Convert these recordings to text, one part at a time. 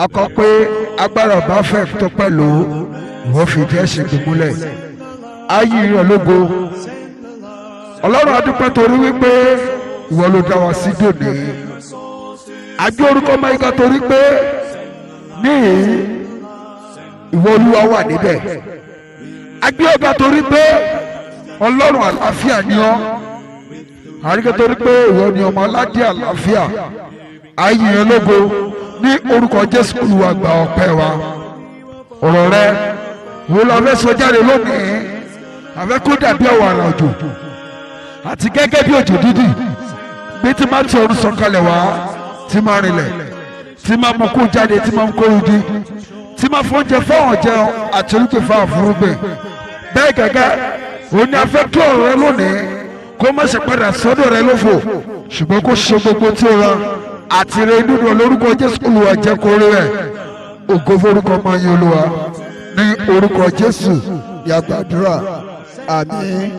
akọ pé agbára ọba fẹ́ tó pẹ̀lú wọ́n fi jẹ́ ṣègbè múlẹ̀ ayé rẹ̀ lógo ọlọ́run adúpẹ́ torí wípé ìwọ ló dá wa sí dòní àgbé orúkọ máyíká torí pé ní ìwọ olúwa wà níbẹ̀ àgbé ọba torí pé ọlọ́run àlàáfíà ni ọ́ àríkẹ́ torí pé ìwọ ni ọmọ aládé àlàáfíà ayé rẹ̀ lógo ní orúkọ Jésù Olúwa gba ọpẹ́ wa ọ̀rọ̀ rẹ wo la fẹ́ sọ jáde lónìí àfẹ́ kó dàbí ọ̀wàrà òjò àti gẹ́gẹ́ bí òjò dídì bí tí máa ti ọ̀run sọ̀kalẹ̀ wá tí máa rinlẹ̀ tí máa mú kó jáde tí máa ń kó odi tí máa fún oúnjẹ fáwọn jẹun àti olùkè fáwọn fúrúgbìn bẹ́ẹ̀ gẹ́gẹ́ òun ni a fẹ́ kí ọ̀rọ̀ rẹ lónìí kó má ṣe padà sọ́dọ̀ rẹ lófo ṣùgbọ́n kó ṣe gbogbo tí ó rán àti rẹ nínú lórúkọ Jésù Olúwa jẹ́ kó rí rẹ̀ ògo forúkọ máa yín Olúwa ní orúkọ Jésù yàgbàdúrà àmín.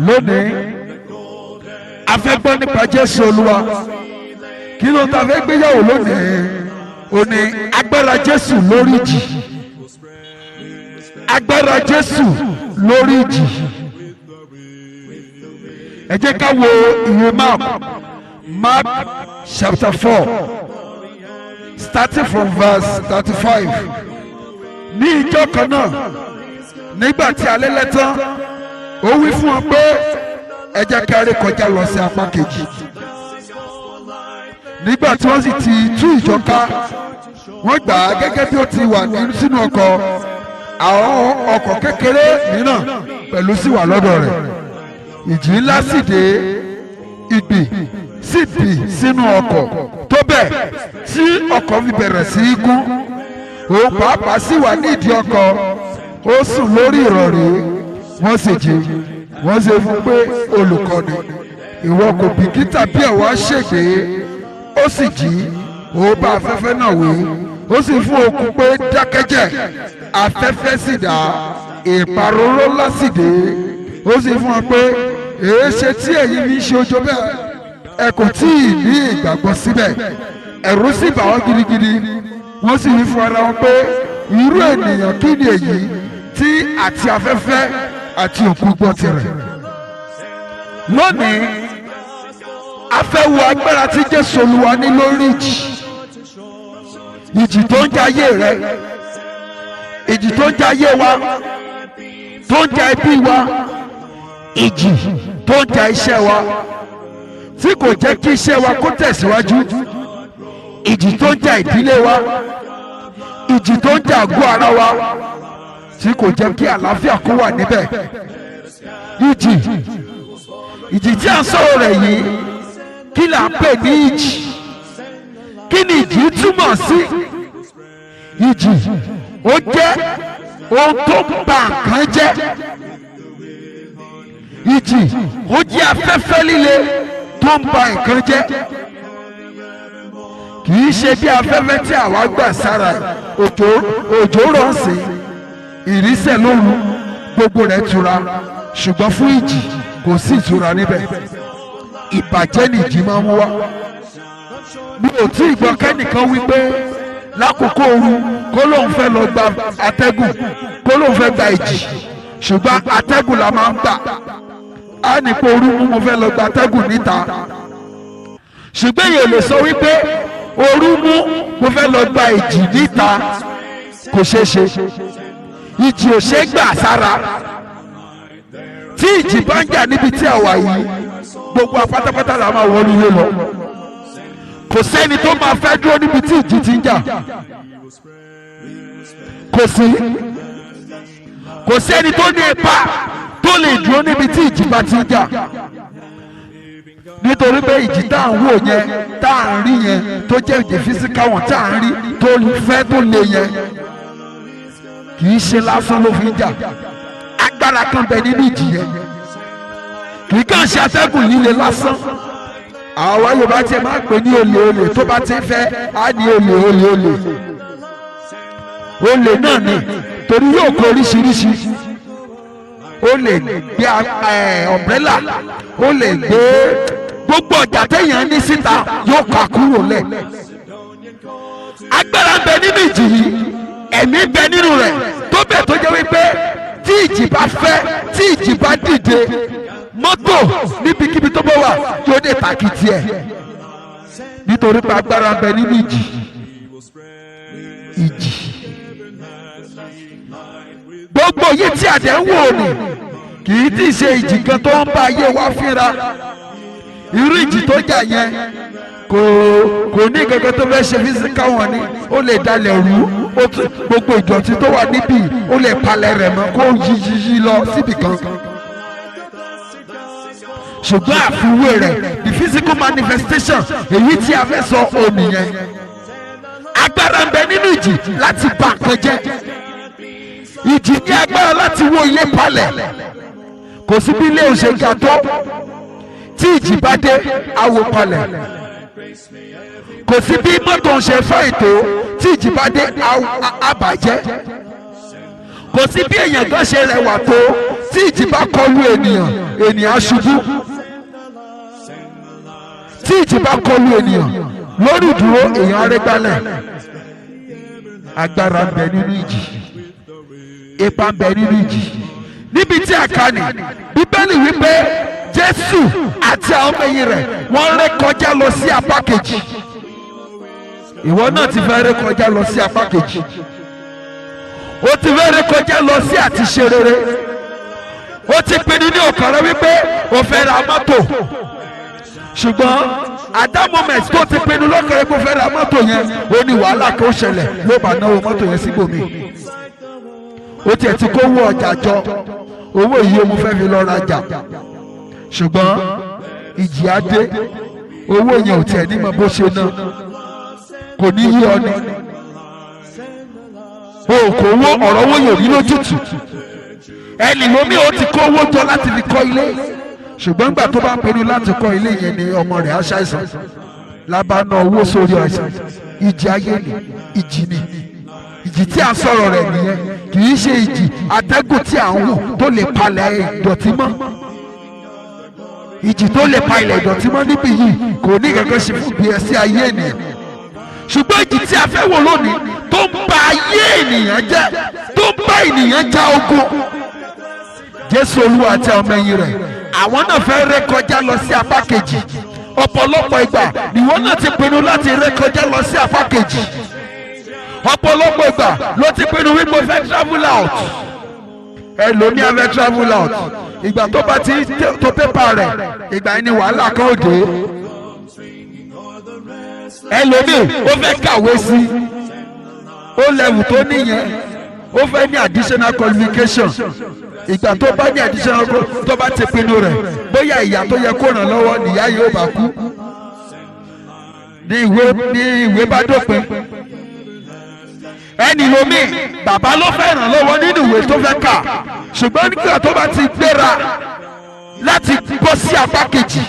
Lónìí a fẹ́ gbọ́ nípa Jésù Olúwa kí ló ta fẹ́ gbéyàwó lónìí ó ní agbára Jésù lórí ìjì agbára Jésù lórí ìjì ẹ jẹ́ ká wo ìwé Mark chapter 4 starting from verse 35 ní ìjọ kan náà nígbà tí alẹ́ lẹ́tán ó wí fún wọn pé ẹ jẹ́ ká ré kọjá lọ sí apá kejì nígbà tí wọ́n sì ti tú ìjọ ká wọ́n gbà á gẹ́gẹ́ bí ó ti wà sínú ọkọ̀ àwọn ọkọ̀ kékeré mìíràn pẹ̀lú sì wà lọ́dọ̀ rẹ̀ ìjì ńlá sì dé ìgbì sì bì sínú ọkọ̀ tó bẹ́ẹ̀ tí ọkọ̀ fi bẹ̀rẹ̀ sí í kún òun pàápàá sì wà nídìí ọkọ̀ ó sùn lórí ìrọ̀rí wọ́n sì jí wọ́n sì fún pé olùkọ́ni ìwọ kò bìkítà bí ẹ̀wà ṣègbè ó sì jí ó bá afẹ́fẹ́ náà wí ó sì fún òkun pé dákẹ́jẹ́ afẹ́fẹ́ sì dá ìparoró ńlá sì dé ó sì fún wọn pé èéṣe tí èyí ní í ṣe ojo bẹ́ẹ̀ ẹ kò tí ì ní ìgbàgbọ́ síbẹ̀ ẹ̀rù sì bà wọ́n gidigidi wọ́n sì wí fún ara wọn pé irú ènìyàn kí ni èyí tí àti afẹ́fẹ́ àti òkun gbọ́ tirẹ̀. Lónìí a fẹ́ wo agbára tí Jésù Olúwa ní lórí ìjì tó ń jayé rẹ ìjì tó ń jayé wa tó ń ja ẹbí wa ìjì tó ń ja iṣẹ́ wa tí kò jẹ́ kí iṣẹ́ wa kó tẹ̀síwájú ìjì tó ń ja ìdílé wa ìjì tó ń ja àgọ́ ara wa tí kò jẹ́ kí àlàáfíà kó wà níbẹ̀ ìjì tí a ń sọ̀rọ̀ rẹ̀ yìí kí là ń pè ní ìjì kí ni ìjì túmọ̀ sí ìjì ó jẹ́ ohun tó ń ba nǹkan jẹ́ ìjì ó jẹ́ afẹ́fẹ́ líle tó ń ba nǹkan jẹ́ kì í ṣe bí afẹ́fẹ́ tí àwa gbà sára òjò rọ̀ sí ìrísẹ̀ lóru gbogbo rẹ̀ tura ṣùgbọ́n fún ìjì kò sí ìtura níbẹ̀ ìbàjẹ́ ni ìjì máa ń wá mi ò tí ì gbọ́ kẹ́nìkan wípé lákòókò ooru kó lóun fẹ́ lọ gba atẹ́gùn kó lóun fẹ́ gba ìjì ṣùgbọ́n atẹ́gùn la máa ń gbà á ní pé ooru mú mo fẹ́ lọ gba atẹ́gùn níta ṣùgbọ́n èèyàn lè sọ wípé ooru mú mo fẹ́ lọ gba ìjì níta kò ṣeé ṣe ìjì ò ṣeé gbà sára tí ìjì bá ń jà níbi tí a wà yìí gbogbo apátápátá la máa wọlé ilé lọ kò sẹ́ni tó máa fẹ́ dúró níbi tí ìjì ti ń jà kò sẹ́ni tó ní ipá tó lè dúró níbi tí ìjì bá ti ń jà nítorí pé ìjì tá à ń wò yẹn tá à ń rí yẹn tó jẹ́ ìjì físíkà wọn tá à ń rí tó fẹ́ tó le yẹn kì í ṣe lásán ló fi ń jà agbára kan bẹ nínú ìjì yẹn kì í kàn ṣe atẹ́gùn líle lásán àwa Yorùbá tiẹ̀ máa ń pè ní olè tó bá ti fẹ́ á ní olè náà ni torí yóò kó oríṣiríṣi ó lè gbé ọ̀mbrẹ́là ó lè gbé gbogbo ọjà téèyàn ní síta yóò kà kúrò lẹ̀ agbára ń bẹ nínú ìjì yìí, ẹ̀mí ń bẹ nínú rẹ̀ tó bẹ̀ tó jẹ́ wípé tí ìjì bá fẹ́, tí ìjì bá dìde, mọ́tò níbikíbi tó bá wà yóò dé tàkìtì ẹ̀, nítorí pé agbára ń bẹ nínú ìjì. Gbogbo yìí tí àdé ń wò ní kì í tí ì ṣe ìjì kan tó ń bá ayé wa fínra. Irú ìjì tó jà yẹn kò ní kankan tó fẹ́ ṣe físíkà wọn ni, ó lè dalẹ̀ rú, gbogbo ìdọ̀tí tó wà níbí ó lè palẹ̀ rẹ̀ mọ́ kó yí lọ síbì kan. Ṣùgbọ́n àfiwé rẹ̀, the physical manifestation èyí tí a fẹ́ sọ òní yẹn, agbára ń bẹ nínú ìjì láti bà nǹkan jẹ́. Ìjì ní agbára láti wó ilé palẹ̀. Kò sí bí ilé ò ṣe ga tó, tí ìjì bá dé àwò palẹ̀. Kò sí bí mọ́tò ń ṣe fẹ́ ètò, tí ìjì bá dé àbàjẹ́. Kò sí bí èèyàn kan ṣe rẹwà tó, tí ìjì bá kọlu ènìyàn ṣubú. Tí ìjì bá kọlu ènìyàn lórí ìdúró, èèyàn arẹ́gbálẹ̀. Agbára ń bẹ nínú ìjì, ipa ń bẹ nínú ìjì. Níbi tí a kà ní Bíbélì wípé Jésù àti àwọn ọmọ ẹ̀yìn rẹ̀ wọ́n ré kọjá lọ sí apá kejì. Ìwọ náà ti fẹ́ ré kọjá lọ sí apá kejì. Ó ti fẹ́ ré kọjá lọ sí àti ṣe rere. Ó ti pinnu ní ọkàn rẹ̀ wípé ó fẹ́ ra mọ́tò. Ṣùgbọ́n at that moment tó ti pinnu lọ́kàn rẹ̀ pé ó fẹ́ ra mọ́tò yẹn, ó ní wàhálà kan ó ṣẹlẹ̀, ló bá náwó mọ́tò yẹn síbòmí. Ó tiẹ̀ ti kó owó ọjà jọ, owó yìí mo fẹ́ fi lọ rajà. Ṣùgbọ́n ìjì á dé, owó yẹn ò tiẹ̀ ní mọ bó ṣe ná, kò ní yí ọ ní. Kò owó ọ̀rọ̀ owó yẹn ò ní lójútùú. Ẹnì lómi ó ti kó owó jọ láti fi kọ́ ilé. Ṣùgbọ́n nígbà tó bá pinnu láti kọ́ ilé yẹn ni ọmọ rẹ̀ á ṣàìsàn. Lábàánà owó sórí àìsàn. Ìjì ayé ni, ìjì ni. Ìjì tí a sọ̀rọ̀ rẹ̀ nìyẹn, kì í ṣe ìjì atẹ́gùn tí à ń wò tó lè palẹ̀ ìdọ̀tí mọ́. Ìjì tó lè pa ilẹ̀ ìdọ̀tí mọ́ níbí yìí kò ní kankan ṣe fún bí ẹ sí ayé ènìyàn. Ṣùgbọ́n ìjì tí a fẹ́ wò lónìí tó ń ba ayé ènìyàn jẹ́, tó ń bá ènìyàn já ogun. Jésù Olúwa àti ọmọ ẹ̀yìn rẹ̀, àwọn náà fẹ́ ré kọjá lọ sí apá kejì. Ọ̀pọ̀lọpọ̀ ìgbà nìwọ náà ti pinnu láti ré kọjá lọ sí apá kejì. Ọ̀pọ̀lọpọ̀ ìgbà ló ti pinnu wípé fẹ́ travel out. Ẹlòmíì á fẹ́ travel out. Ìgbà tó bá ti tó pépà rẹ̀, ìgbà yẹn ni wàhálà kan ò dé. Ẹlòmíì ó fẹ́ kàwé sí, ó level tó níyẹn, ó fẹ́ ní additional qualification. Ìgbà tó bá ní additional tó bá ti pinnu rẹ̀, bóyá ìyá tó yẹ kó ràn lọ́wọ́ nìyá yóò bá kú. Ní ìwé bá dópin. Ẹnì lómi bàbá ló fẹ́ ràn lọ́wọ́ nínú ìwé tó fẹ́ kà, ṣùgbọ́n nígbà tó bá ti gbéra láti bọ́ sí apá kejì,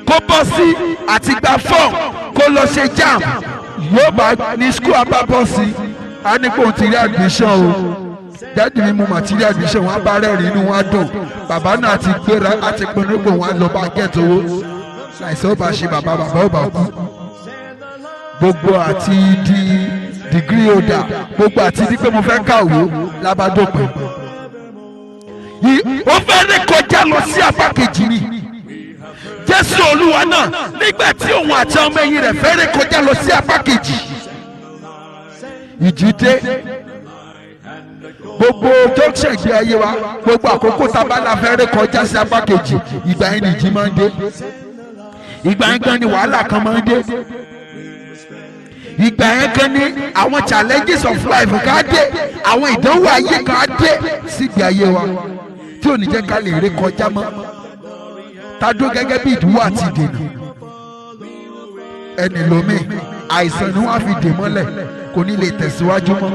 kó bọ́ sí àti gba fọ́ọ̀mù, kó lọ ṣe JAMB, yóò bá ní skul abábọ́ sí, á ní kó o ti rí admission o. Dáàdì mi mú material admission, wọn á bá rẹ́rìn inú wọn á dùn. Bàbá náà ti gbéra láti pinnu pé wọn á lọ bá gẹ̀ẹ́tì owó. Láìsí ó bá ṣe bàbá ó bá kú. Gbogbo àti di degree holder, gbogbo àti di pé mo fẹ́ kàwé lábàdópin. Ó fẹ́ ré kọjá lọ sí apá kejì ni. Jésù Olúwa náà nígbà tí òun àti ọmọ ẹ̀yìn rẹ̀ fẹ́ ré kọjá lọ sí apá kejì, ìjì dé. Gbogbo junction ìgbé ayé wa, gbogbo àkókò tábàlà fẹ́ ré kọjá sí apá kejì, ìgbà yẹn ni ìjì máa ń dé. Ìgbà yẹn gan ni wàhálà kan máa ń dé. Ìgbà yẹn kan ní àwọn challenges of life ká dé, àwọn ìdánwò ayé ká dé sígbé ayé wa tí ò ní jẹ́ ká lè ré kọjá mọ́. Tá dúró gẹ́gẹ́ bí ìdúró àti ìdènà. Ẹnì lómi àìsàn ni wọ́n á fi dè mọ́lẹ̀, kò ní lè tẹ̀síwájú mọ́.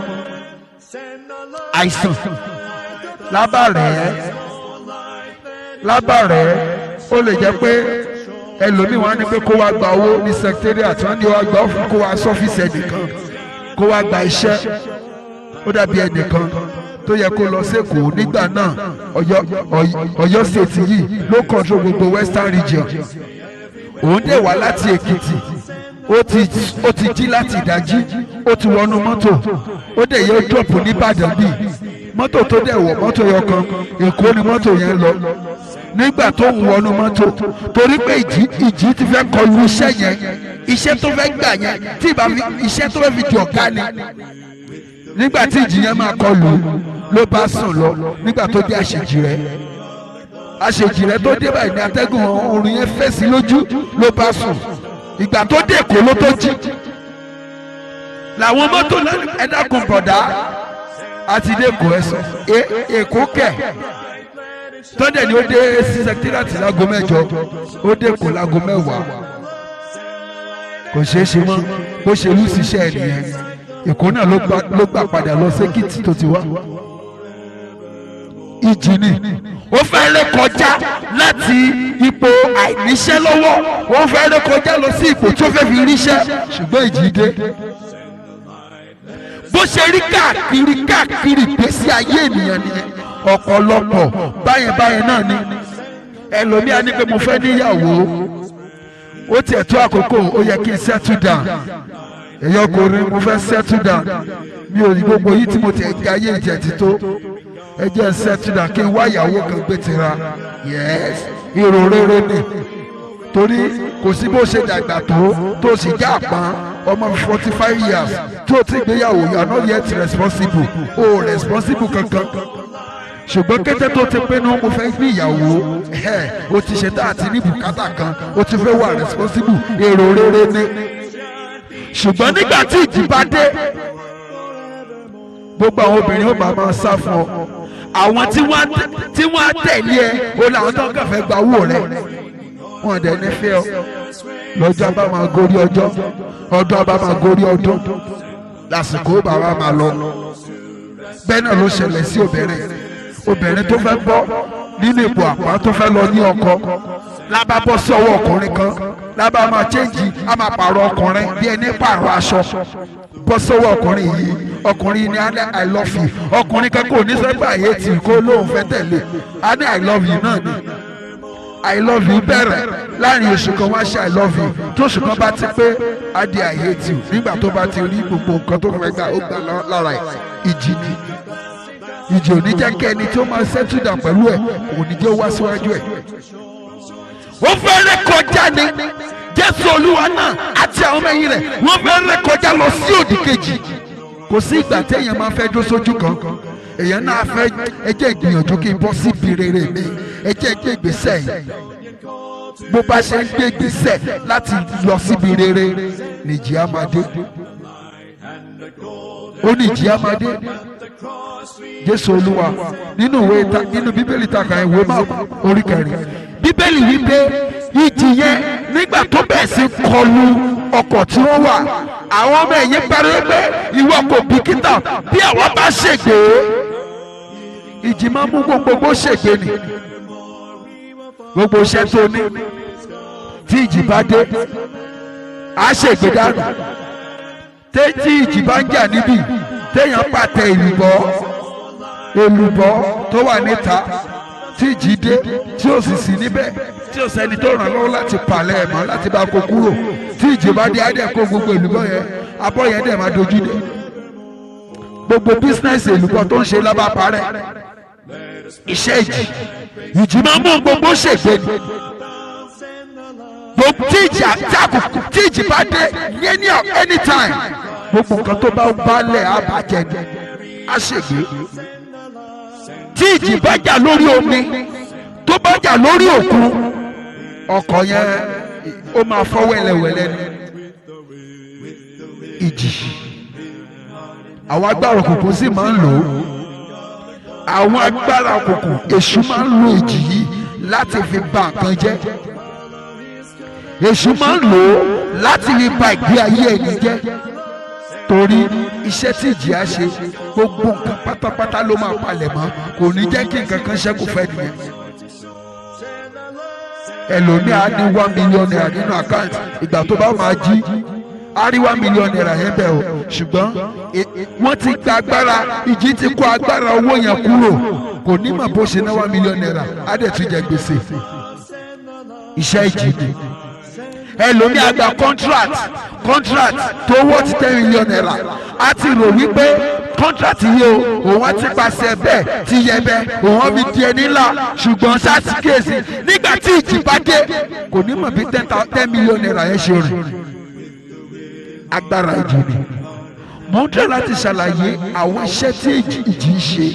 Àìsàn lábàárẹ̀ ó lè jẹ́ pé ẹlòmíì wọ́n á ní pé kó wá gba owó ní secretariat, wọ́n ní wá gba ọ́fíìsì, kó wá sọ́fíìsì ẹnìkan, kó wá gba iṣẹ́. Ó dàbí ẹnìkan tó yẹ kó lọ sẹ́kọ̀ọ́ nígbà náà, Ọ̀yọ́ state yìí ló control gbogbo western region. Òun dẹ̀ wá láti Èkìtì, ó ti jí láti ìdájí ó ti wọnú mọ́tò ó dẹ̀ yẹ dọ́ọ̀pù nìbàdàn bíi mọ́tò tó dẹ̀ wọ̀ mọ́tò yọ kan Èkó ni mọ́tò yẹn lọ nígbà tó ń wọnú mọ́tò torí pé ìjì ti fẹ́ kọlu iṣẹ́ yẹn iṣẹ́ tó fẹ́ gbà yẹn tí ìbá fi iṣẹ́ tó fẹ́ fi di ọ̀gá ni nígbà tí ìjì yẹn máa kọlu ló bá sùn lọ nígbà tó dé àṣejì rẹ tó dé báyìí ní atẹ́gùn oorun yẹn fẹ́ sí lójú ló bá sùn ìgbà tó dé Èkó ló tó jí làwọn mọ́tò ẹ̀dákun bọ̀dá àti dé Èkó ẹ̀sọ́ Èkó kẹ̀ tọ́jà ni ó dé sí sẹkítírìàtì láago 8 ó dé Èkó láago 10 kò ṣeé ṣe mọ́ bó ṣe lù síṣẹ́ ẹ̀ nìyẹn Èkó náà ló gbà padà lọ sékìtì tó ti wá ìjì ni ó fẹ́ lé kọjá láti ipò àìníṣẹ́ lọ́wọ́ ó fẹ́ lé kọjá lọ sí ipò tó fẹ́ fi ríṣẹ́ ṣùgbọ́n ìjì dé bó ṣe rí káàkiri ìgbésí ayé ènìyàn nìyẹn ọ̀pọ̀lọpọ̀ báyẹn náà ni ẹlòmíà ní pé mo fẹ́ níyàwó ó tiẹ̀ tó àkókò ó yẹ kí n settle down èyí ọkùnrin mo fẹ́ settle down mi ò ní gbogbo yìí tí mo ti ẹ̀ka ayé ìjẹ́ ti tó ẹ jẹ́ settle down kí n wá ìyàwó kan gbé tira yes èrò rere ni torí kò sí bó ṣe dàgbà tó sì já àpọ́n ọmọ 45 years tó ti gbéyàwó you are not yet responsible o responsible kankan ṣùgbọ́n kété tó ti pinnu mo fẹ́ gbé ìyàwó o ti ṣetán àti ní bùkátà kan o ti fẹ́ wà responsible èrò rere ni ṣùgbọ́n nígbà tí ìjì bá dé gbogbo àwọn obìnrin ó máa sá fún ọ àwọn tí wọ́n á tẹ̀lé ẹ o làwọn tó ń kàn fẹ́ gba owó rẹ wọn dẹ̀ ní fẹ́ ọ lọ́jọ́ bá máa gorí ọjọ́ ọdún bá máa gorí ọdún lásìkò bàbá máa lọ bẹ́ẹ̀ náà ló ṣẹlẹ̀ sí obìnrin tó fẹ́ bọ́ nínú ipò àpá tó fẹ́ lọ ní ọkọ lábá bọ́ sí ọwọ́ ọkùnrin kan lábá máa chéǹjì á máa pààrọ̀ ọkùnrin bí ẹni pààrọ̀ aṣọ bọ́ sọ́wọ́ ọkùnrin ní I love you ọkùnrin kan kò ní sẹ́gbà ayé tì kó lóun fẹ́ tẹ̀lé á ní I love you náà ni I love you bẹ̀rẹ̀ láàrin oṣù kan wá ṣe I love you tó oṣù kan bá ti pé á di I hate you nígbà tó bá ti rí gbogbo nǹkan tó fẹ́ gbà ó gbà lára ẹ̀ ìjì ni ìjì ò ní jẹ́ kí ẹni tí ó máa settle down pẹ̀lú ẹ̀ kò ní jẹ́ wá síwájú ẹ̀. ó fẹ́ ré kọjá ni Jésù Olúwa náà àti àwọn ọmọ ẹ̀yìn rẹ̀ wọ́n fẹ́ ré kọjá lọ sí òdì kejì kò sí ìgbà téèyàn máa fẹ́ dó sójú kan èèyàn náà fẹ́ ẹ jẹ́ ìgbìyànjú kí n bọ́ síbi rere mi ẹ jẹ́ gbé ìgbésẹ̀ yìí bó bá ṣe ń gbé ìgbésẹ̀ láti lọ síbi rere nìjì á máa dé ó nìjì á máa dé Jésù Olúwa nínú Bíbélì takà ìwé Máàkù orí 4 Bíbélì wípé ìjì yẹn nígbà tó bẹ̀ sí kọlu ọkọ̀ tí wọ́n wà àwọn ọmọ ẹ̀yìn pariwo pé ìwọ kò bìkítà bí àwọn bá ṣègbè ìjì máa mú gbogbo ṣègbè ni gbogbo iṣẹ́ tó ní tí ìjì bá dé á ṣègbè dànù tí ìjì bá ń jà níbí téèyàn pàtẹ èlùbọ́ tó wà níta tí ìjì dé tí ó sì sí níbẹ̀ tí ó sẹ́ni tó ràn lọ́wọ́ láti palẹ̀ ẹ̀ mọ́ láti bá kó kúrò tí ìjì bá dé á dẹ̀ kó gbogbo èlùbọ́ yẹn abọ́ yẹn dẹ̀ máa dojú dé gbogbo bísínẹ́sì èlùbọ́ tó ń ṣe lábá parẹ́ iṣẹ́ ìjì máa mú gbogbo ṣègbè ni gbogbo tí ìjì bá dé ní anytime gbogbo nǹkan tó bá balẹ̀ á bàjẹ́ ni á ṣègbè tí ìjì bá jà lórí omi tó bá jà lórí òkun ọkọ̀ yẹn ó máa fọ́ wẹ́lẹ́wẹ́lẹ́ ni ìjì àwọn agbára òkùnkùn sì máa ń lò ó àwọn agbára òkùnkùn èṣù máa ń lo ìjì yìí láti fi bà nǹkan jẹ́ èṣù máa ń lò ó láti fi bà ìgbé ayé ẹni jẹ́ torí iṣẹ́ tí ìjì á ṣe gbogbo nǹkan pátápátá ló máa palẹ̀ mọ́ kò ní jẹ́ kí nǹkan kan ṣẹ́kù fẹ́ nìyẹn ẹlòmíà á ní 1 million naira nínú àkáǹtì ìgbà tó bá máa jí á rí 1 million naira yẹn bẹ́ẹ̀ o ṣùgbọ́n wọ́n ti gba agbára ìjì ti kó agbára owó yẹn kúrò kò ní mọ̀ bó ṣe ná 1 million naira á dẹ̀ tún jẹ gbèsè iṣẹ́ ìjì ni ẹlòmí àgbà contract tó wọ́ ti 10 million naira a ti rò wípé contract yìí o òun á ti pàṣẹ bẹ́ẹ̀ ti yẹ bẹ́ẹ̀ òun á fi di ẹni ńlá ṣùgbọ́n sáàsì kéèsì nígbà tí ìjì bá dé kò ní mọ̀ bí 10 million naira yẹn ṣe rìn agbára ìjì ni mo ń tẹ́ láti ṣàlàyé àwọn iṣẹ́ tí ìjì ń ṣe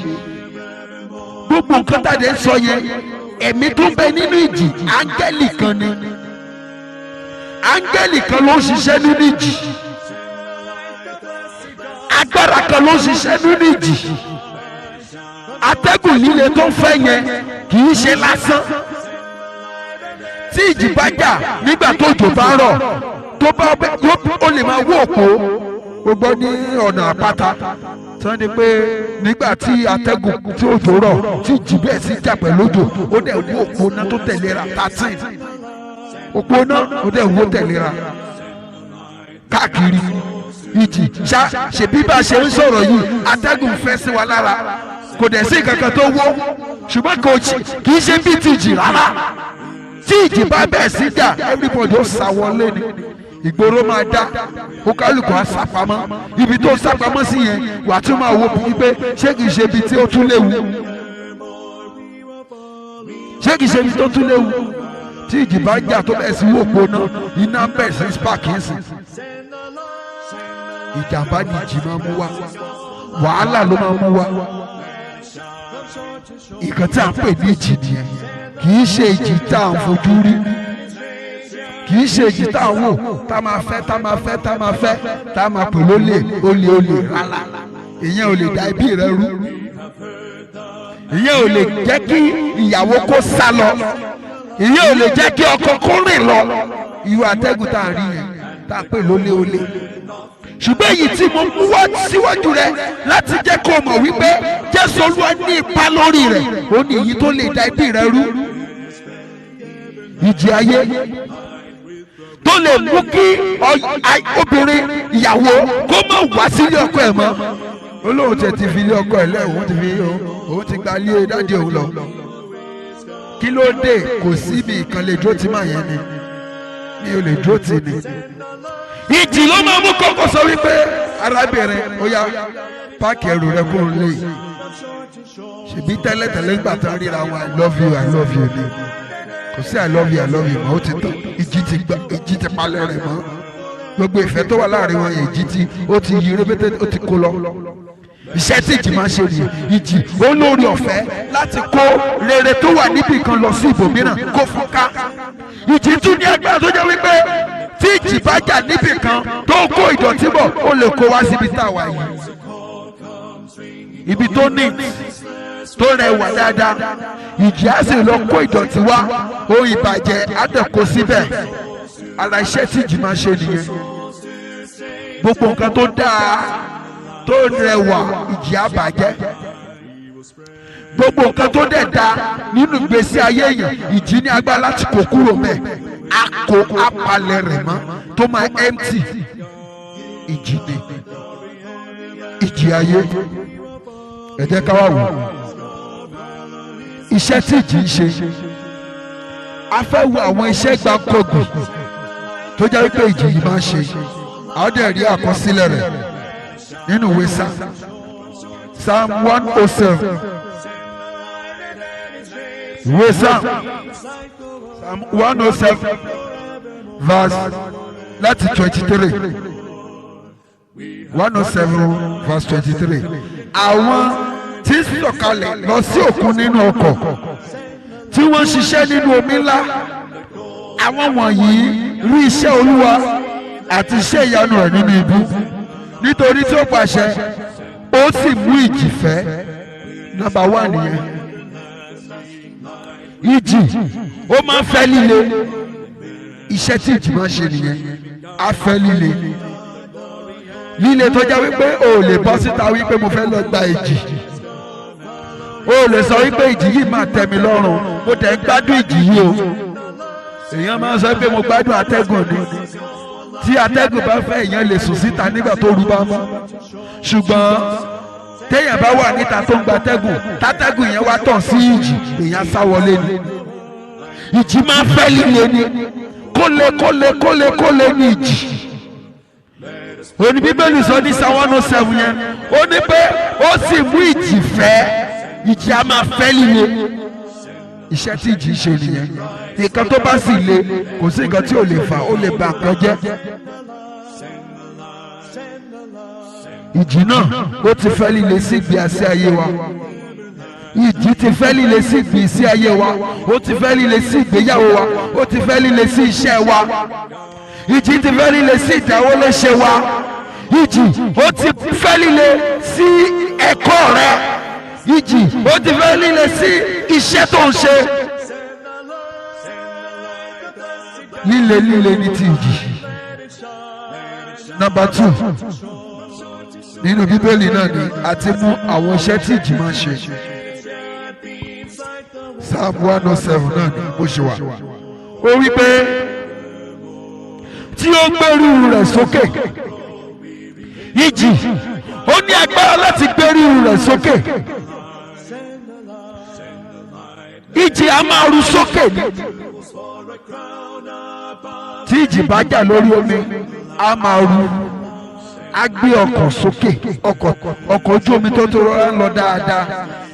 gbogbo nǹkan tàdé sọ yẹn ẹ̀mí tó bẹ nínú ìjì áńgẹ́lì kan ni áńgẹ́lì kan ló ń ṣiṣẹ́ nínú ìjì agbára kan ló ń ṣiṣẹ́ nínú ìjì atẹ́gùn líle tó ń fẹ́ yẹn kì í ṣe lásán tí ìjì bá jà nígbà tó jò bá rọ̀ tó bá ó lè máa wó òpó gbogbo ní ọ̀nà àpáta tí wọ́n ní pé nígbà tí atẹ́gùn tí òjò rọ̀ tí ìjì bẹ́ẹ̀ sí jà pẹ̀lú òjò ó dẹ̀ wó òpó náà tó tẹ̀léra 13 òpó náà ó dẹ̀ wó tẹ̀léra káàkiri ìjì ṣèbí bá ṣe ń sọ̀rọ̀ yìí atẹ́gùn fẹ́ sí wa lára kò dẹ̀ sí kankan tó wó ṣùgbọ́n kì í ṣe bí ti ìjì rárá tí ìjì bá bẹ́ẹ̀ sí jà everybody ó sá wọlé ni ìgboro máa dá okálùkù á sápamọ́ ibi tó sápamọ́ sí yẹn wà tún máa wo bíi pé ṣé kìí ṣe ibi tí ó tún léwu ṣé kìí ṣe ibi tó tún léwu tí ìjì bá jà tó bẹ́ẹ̀ sí wòpó náà iná bẹ́ẹ̀ sí spark ń sìn ìjàmbá ni ìjì máa mú wá wàhálà ló máa mú wá ìkan tí a ń pè ní ìjì nìyẹn kìí ṣe ìjì tá à ń fojú rí kì í ṣe èjì tá a wò tá a máa fẹ́ tá a máa fẹ́ tá a máa fẹ́ tá a máa pè lólè rárá ìyẹn ò lè da ẹbí rẹ rú ìyẹn ò lè jẹ́ kí ìyàwó kó sá lọ ìyẹn ò lè jẹ́ kí ọkọ kó rìn lọ irú atẹ́gùn tá a rí yẹn tá a pè lólè ṣùgbọ́n èyí tí mo mú wá síwájú rẹ láti jẹ́ kó o mọ̀ wípé Jésù Olúwa ní ipa lórí rẹ̀ ó ní èyí tó lè da ẹbí rẹ rú ìjì ayé tó lè mú kí obìnrin ìyàwó kó má wá sílé ọkọ ẹ̀ mọ́ olóhùn tẹ̀ ti fi ilé ọkọ ẹ̀ lẹ́wọ̀n òun ti gba ilé dáàdì òun lọ kí ló dé kò síbi ìkan lè dúró tì máa yẹn ni mi ò lè dúró tì ni ìjì ló máa mú kókó sọ wípé arábìnrin ó yá páàkì ẹrù rẹ kúrò lé ṣèbí tẹ́lẹ̀tẹ́lẹ̀ gbà tán ríra wọn I love you ni kò sí I love you mọ́ ó ti tán ìjì ti palẹ̀ rẹ̀ mọ́ gbogbo ìfẹ́ tó wà láàrin wọn yẹn ìjì ó ti yí rébété ó ti kó lọ iṣẹ́ tí ìjì máa ń ṣe nìyẹn ìjì ó lórí ọ̀fẹ́ láti kó rere tó wà níbì kan lọ sí ibòmíràn kó fún ká ìjì tún ní agbára tó jẹ́ wípé tí ìjì bá jà níbì kan tó kó ìdọ̀tí bọ̀ ó lè kó wá síbi tá a wà yìí ibi tó ní tó rẹwà dáadáa ìjì á sì lọ kó ìdọ̀tí wá ohun ìbàjẹ́ á dẹ̀ kó síbẹ̀ ara iṣẹ́ tí ìjì máa ṣe nìyẹn gbogbo nǹkan tó dáa tó rẹwà ìjì á bàjẹ́ gbogbo nǹkan tó dẹ̀ dáa nínú ìgbésí ayé èèyàn ìjì ní agbára láti kó kúrò mẹ́ á kó apalẹ̀ rẹ̀ mọ́ tó máa empty ìjì ni ìjì ayé ẹ jẹ́ ká wá wò iṣẹ́ tí ìjì ń ṣe a fẹ́ wo àwọn iṣẹ́ gbàǹkọ̀gbì tó jẹ́ wípé ìjì yìí máa ń ṣe àwọn dẹ̀ rí àkọsílẹ̀ rẹ̀ nínú ìwé Psalm 107 ìwé Psalm 107 verse láti 23 107 verse 23 àwọn tí ń sọ̀kalẹ̀ lọ sí òkun nínú ọkọ̀ tí wọ́n ń ṣiṣẹ́ nínú omi ńlá àwọn wọ̀nyí rí iṣẹ́ Olúwa àti iṣẹ́ ìyanu rẹ̀ nínú ibú nítorí tí ó pàṣẹ ó sì mú ìjì fẹ́ nọ́mbà 1 nìyẹn ìjì ó máa ń fẹ́ líle iṣẹ́ tí ìjì máa ń ṣe nìyẹn á fẹ́ líle tó jẹ́ wípé o ò lè bọ́ síta wípé mo fẹ́ lọ gba ìjì o ò lè sọ wípé ìjì yìí máa tẹ́ mi lọ́rùn mo tẹ̀ ń gbádùn ìjì yìí o èèyàn máa ń sọ pé mo gbádùn atẹ́gùn ni tí atẹ́gùn bá fẹ́ èèyàn lè sùn síta nígbà tó rú bá mọ́ ṣùgbọ́n téèyàn bá wà níta tó ń gba atẹ́gùn tátẹ́gùn yẹn wá tàn sí ìjì èèyàn sá wọlé ni ìjì máa fẹ́ líle ni kó kólé ní ìjì. Òní Bíbélì sọ ní Psalm 107 yẹn ó ní pé ó sì mú ìjì fẹ́, ìjì á máa fẹ́ líle. Iṣẹ́ tí ìjì ṣe nìyẹn. Nǹkan tó bá sì le kò sí nǹkan tí ò lè fà, ó lè bà nǹkan jẹ́. Ìjì náà ó ti fẹ́ líle sí ìgbésí ayé wa. Ìjì ti fẹ́ líle sí ìgbésí ayé wa, ó ti fẹ́ líle sí ìgbéyàwó wa, ó ti fẹ́ líle sí iṣẹ́ wa. Ìjì ti fẹ́ líle sí ìdáwọ́léṣe wa. Ìjì ó ti fẹ́ líle sí ẹ̀kọ́ rẹ. Ìjì ó ti fẹ́ líle sí iṣẹ́ tó ń ṣe. Líle ní ti ìjì. Number 2 nínú Bíbélì náà ni a ti mú àwọn iṣẹ́ tí ìjì máa ń ṣe. Psalm 107 náà ni bó ṣe wà. Ó wí pé tí ó gbẹ́rù rẹ̀ sókè, ìjì ó ní agbára láti gbẹ́rù rẹ̀ sókè. Ìjì á máa ru sókè ní. Tí ìjì bá jà lórí omi á máa ru, á gbé ọkọ̀ sókè, ọkọ̀ ojú omi tó rọra lọ dáadáa.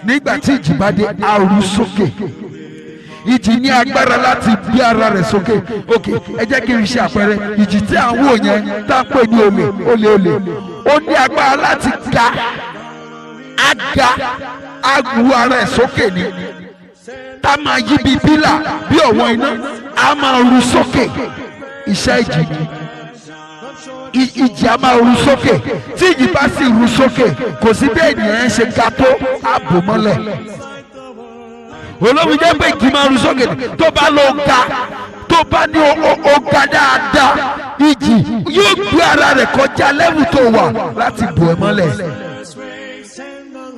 Nígbà tí ìjì bá dé á ru sókè. Ìjì ní agbára láti gbé ara rẹ̀ sókè. Ok, ẹ jẹ́ kí n ṣe àpẹẹrẹ. Ìjì tí à ń wò yẹn tá a pè ní olè ó ní agbára láti ga agbu ara ẹ̀ sókè ni. Tá a máa yí bí bílà bí ọ̀wọ́n iná á máa ru sókè. Iṣẹ́ ìjì ni. Ìjì á máa ru sókè. Tí ìjì bá sì ru sókè kò sí bí ènìyàn ṣe ga tó àbò mọ́lẹ̀. Olómi jẹ́ pé ìjì máa ru sókè tó bá lọ ga, tó bá ní o ga dáadáa, ìjì yóò gbé ara rẹ̀ kọjá lẹ́wù tó wà láti bò ẹ́ mọ́lẹ̀.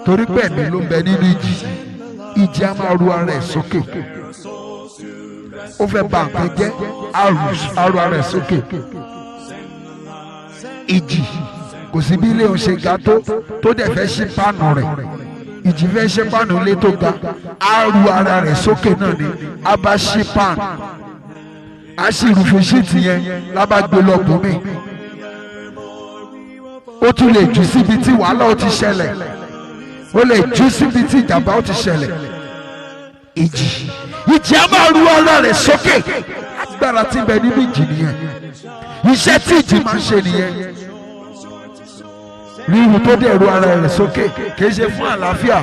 Torí pé ẹ̀mí ló ń bẹ nínú ìjì. Ìjì á máa ru ara ẹ̀ sókè. Ó fẹ́ bà nǹkan jẹ́, á ru ara ẹ̀ sókè. Ìjì kò sí bí ilé òun ṣe ga tó dẹ̀ fẹ́ ṣí páànù rẹ̀. Ìjì fẹ́ ṣe páànù ilé tó ga, á ru ara rẹ̀ sókè náà ni. Á bá ṣí páànù, á sì rúfin ṣíìtì yẹn, lábá gbé lọ bùnmí. Ó tún lè jù síbi tí wàhálà ó ti ṣẹlẹ̀, ó lè jù síbi tí ìjàmbá ó ti ṣẹlẹ̀. Ìjì á máa ru ara rẹ̀ sókè. Agbára tí ń bẹ nínú ìjì nìyẹn. Iṣẹ́ tí ìjì máa ń ṣe nìyẹn. Ríru tó dẹ̀ ru ara rẹ̀ sókè kì í ṣe fún àlàáfíà.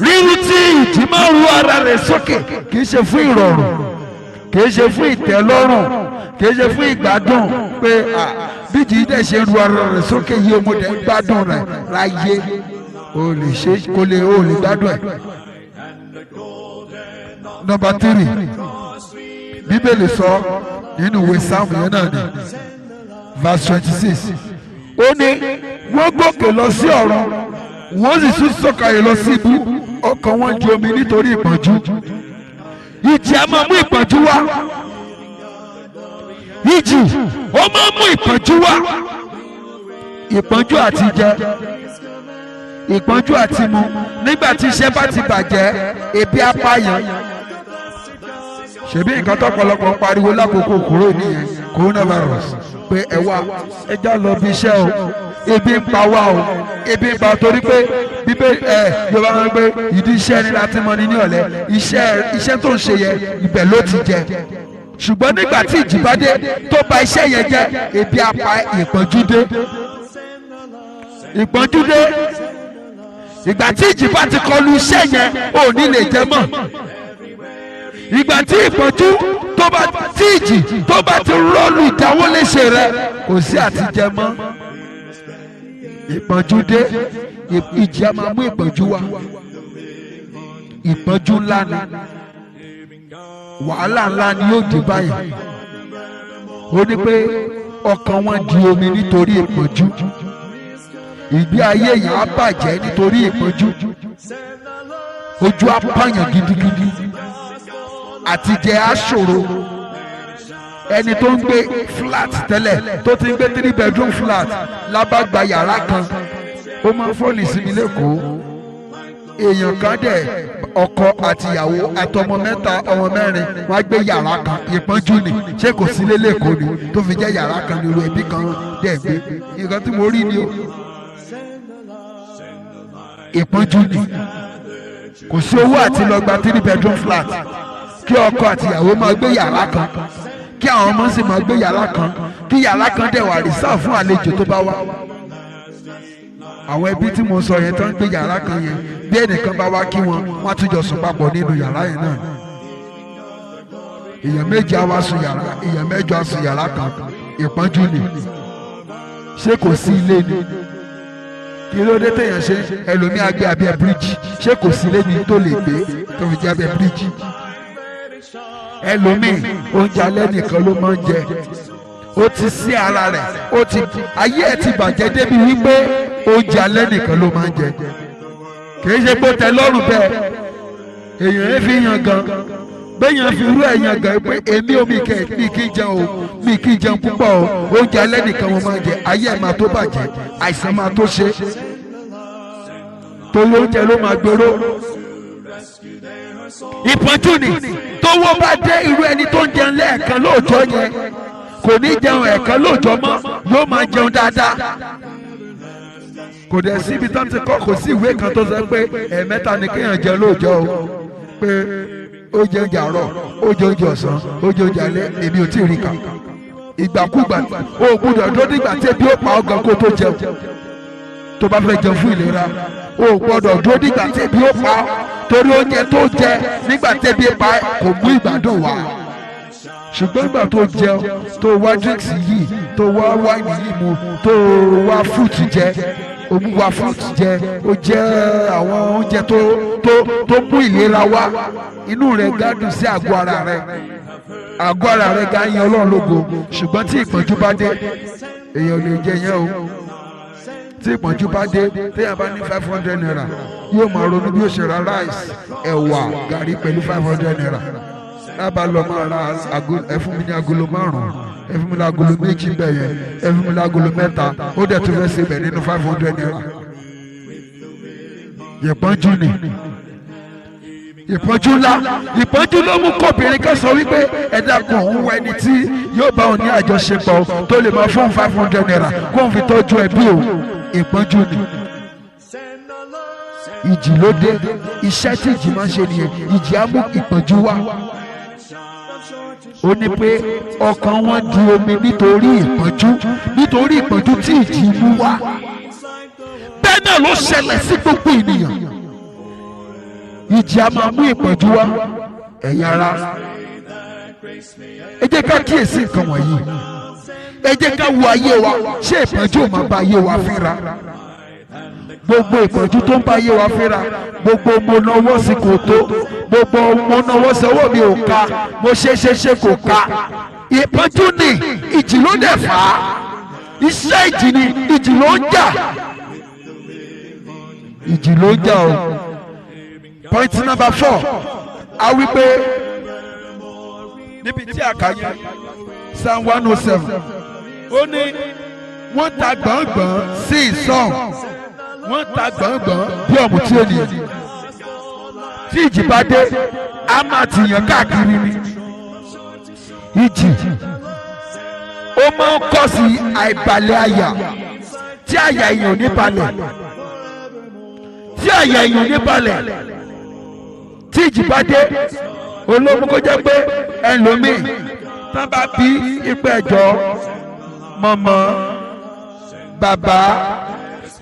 Ríru tí ìjì máa ru ara rẹ̀ sókè kì í ṣe fún ìrọ̀rùn, kì í ṣe fún ìtẹ́lọ́rùn, kì í ṣe fún ìgbádùn. Pé bí ìjì dẹ̀ ṣe ru ara rẹ̀ sókè yìí mo dẹ̀ ń gbádùn rẹ̀ láyé. O lè ṣe kó lè gbádùn ẹ̀. Number 3 Bíbélì sọ nínú ìwé Sáàmù yẹn náà ni verse 26. Ó ní wọ́n gòkè lọ sí ọ̀run, wọ́n sì tún sọ̀kalẹ̀ lọ sí ibú, ọkàn wọn di omi nítorí ìpọ́njú. Ìjì á máa mú ìpọ́njú wá. Ìjì ó máa mú ìpọ́njú wá. Ìpọ́njú àti jẹ, ìpọ́njú àti mu. Nígbà tí iṣẹ́ bá ti bàjẹ́, ebi á pààyàn. Ṣèbí nǹkan tó pọ̀lọpọ̀ ń pariwo lákòókò kúrò nìyẹn, coronavirus. Pé ẹ wá ẹjá lọ bí iṣẹ́ o, ebi ń pa wá o, ebi ń pa torí pé Yorùbá máa ń gbé ìdí iṣẹ́ ni láti mọ ní ọ̀lẹ. Iṣẹ́ tó ń ṣe yẹ ibẹ̀ ló ti jẹ. Ṣùgbọ́n nígbà tí ìjì bá dé tó bà iṣẹ́ yẹn jẹ́, ebi á pa, ìpọ́njú dé. Ìpọ́njú dé. Ìgbà tí ìjì bá ti kọlu iṣẹ́ yẹn ò ní lè jẹ mọ́. Ìgbà tí ìpọ́njú tí ìjì tó bá ti rọ́ọ̀lù ìdáwọ́léṣe rẹ kò sí àtijẹ mọ́. Ìpọ́njú dé, ìjì á máa mú ìpọ́njú wá. Ìpọ́njú ńlá ni, wàhálà ńlá ni yóò dé báyìí. Ó ní pé ọkàn wọn di omi nítorí ìpọ́njú. Ìgbé ayé yẹn á bàjẹ́ nítorí ìpọ́njú. Ojú á pààyàn gidigidi. Àtijẹ á ṣòro. Ẹni tó ń gbé flat tẹ́lẹ̀ tó ti ń gbé 3 bedroom flat lábàgbà yàrá kan, ó máa ń fọ́ọ̀lì sí mi lẹ́kọ̀ọ́. èèyàn kan dẹ̀ ọkọ àtìyàwó àtọmọ mẹ́ta ọmọ mẹ́rin wọ́n á gbé yàrá kan ìpọ́njú ni ṣé kò sí lélẹ́kọ̀ọ́ ni tó fi jẹ́ yàrá kan ní irú ẹbí kan dẹ̀ gbé nǹkan tí mo rí ni o ìpọ́njú ni kò sí owó àti lọ gba 3 bedroom flat kí ọkọ àtìyàwó máa gbé yàrá kan kí àwọn ọmọ sì máa gbé yàrá kan kí yàrá kan dẹ̀ wà reserve fún àlejò tó bá wá. àwọn ẹbí tí mo sọ yẹn tó ń gbé yàrá kan yẹn bí ẹnìkan bá wá kí wọn wọ́n tún jọ sùn papọ̀ nínú yàrá yẹn náà. èèyàn méjì á wá sùn yàrá èèyàn mẹ́jọ á sùn yàrá kan ìpọ́njú ni ṣé kò sí ilé ni kí ló dé téèyàn ṣe ẹlòmíà gbé abẹ́ bíríjì ṣé kò sí ilé ni tó lè gbé tó fi jẹ́ abẹ́ bíríjì ẹlòmíì oúnjẹ alẹ́ nìkan ló máa ń jẹ ó ti sí ara rẹ̀ ó ti ayé ẹ̀ ti bàjẹ́ débi wípé oúnjẹ alẹ́ nìkan ló máa ń jẹ kìí ṣe pé ó tẹ́ lọ́rùn bẹ́ẹ̀ èèyàn ẹ fi yan gan béèyàn fi rú ẹ̀yàn gan pé èmi ò mi kì í jẹun o mi kì í jẹun púpọ̀ o oúnjẹ alẹ́ nìkan mo máa ń jẹ ayé ẹ̀ máa tó bàjẹ́ àìsàn máa tó ṣe torí oúnjẹ ló máa gbèrò ìpọ́njú ni tówó bá dé irú ẹni tó ń jẹun lẹ́ẹ̀kan lóòjọ́ yẹn kò ní jẹun ẹ̀ẹ̀kan lóòjọ́ mọ́ yóò máa jẹun dáadáa kò dẹ̀ síbi tán ti kọ́ kò sí ìwé kan tó sọ pé ẹ̀ẹ̀mẹ́ta ni kéèyàn jẹun lóòjọ́ o pé ó jẹ oúnjẹ àárọ̀ ó jẹ oúnjẹ ọ̀sán ó jẹ oúnjẹ alẹ́ èmi ò tí ì rí kà ìgbàkúgbà o gbúdọ̀ dó nígbà tí ebi ó pa ọ́ gan kó tó jẹun tó bá fẹ́ jẹun fún ìlera o gbọ́dọ̀ dó nígbà tí ebi ó pa ọ́ torí oúnjẹ tó jẹ nígbà tí ebi pa kò mú ìgbádùn wá ṣùgbọ́n ìgbà tó jẹun tó wá drinks yìí tó wá wáìnì yìí mu tó wá fruit jẹ omi wá fruit jẹ ó jẹ àwọn oúnjẹ tó mú ìlera wá inú rẹ̀ gádùn sí àgọ́ ara rẹ̀ ga yan Ọlọ́run lógo ṣùgbọ́n tí ìpọ́njú bá dé èèyàn lè jẹ yẹn o tí ìpọ́njú bá dé téèyàn bá ní 500 naira yóò máa ronú bí ó ṣe ra rice ẹ̀wà gàrí pẹ̀lú 500 naira lábàá lọ máa ra ẹ fún mi ní agolo márùn ẹ fún mi ní agolo méjì bẹ́ẹ̀ yẹn ẹ fún mi ní agolo mẹ́ta ó dẹ̀ tún fẹ́ ṣe bẹ̀ nínú 500 naira ìpọ́njú ni ìpọ́njú ńlá ìpọ́njú ló mú kóbìnrin kan sọ wípé ẹ̀dá kan òun wọ ẹni tí yóò bá òun ní àjọṣepọ̀ tó lè máa fún 500 naira kó òun fi tọ́jú ẹbí o ìpọ́njú ni ìjì ló dé iṣẹ́ tí ìjì máa ń ṣe nìyẹn ìjì á mú ìpọ́njú wá ó ní pé ọkàn wọn di omi nítorí ìpọ́njú tí ìjì mú wá bẹ́ẹ̀ náà ló ṣẹlẹ̀ sí gbogbo ènìyàn ìjì á máa mú ìpọ́njú wá ẹ̀yin ará ẹ jẹ́ ká kíyèsí nǹkan wọ̀nyí ẹ jẹ́ ká wo ayé wa ṣé ìpọ́njú ò máa bá ayé wa fínra gbogbo ìpọ́njú tó ń bá ayé wa fínra gbogbo mo náwó sí kò tó gbogbo mo náwó sí ọwọ́ mi ò ká mo ṣe kò ká ìpọ́njú ni ìjì ló dẹ̀ fà á iṣẹ́ ìjì ni ìjì ló ń jà o. Point number 4 a wí pé níbi tí a kà yẹn Psalm 107 ó ní wọ́n ta gbọ̀ngbọ̀n sí ìsọ̀ wọ́n ta gbọ̀ngbọ̀n bí ọ̀mùtí ènìyàn tí ìjì bá dé a máa tìyàn káàkiri ni ìjì ó máa ń kọ́ sí àìbalẹ̀ àyà tí àyà èèyàn ò ní balẹ̀ tí ìjì bá dé olómú kó jẹ́ pé ẹlòmíì tán bá bí ipò ẹ̀jọ́ mọ̀mọ́ bàbá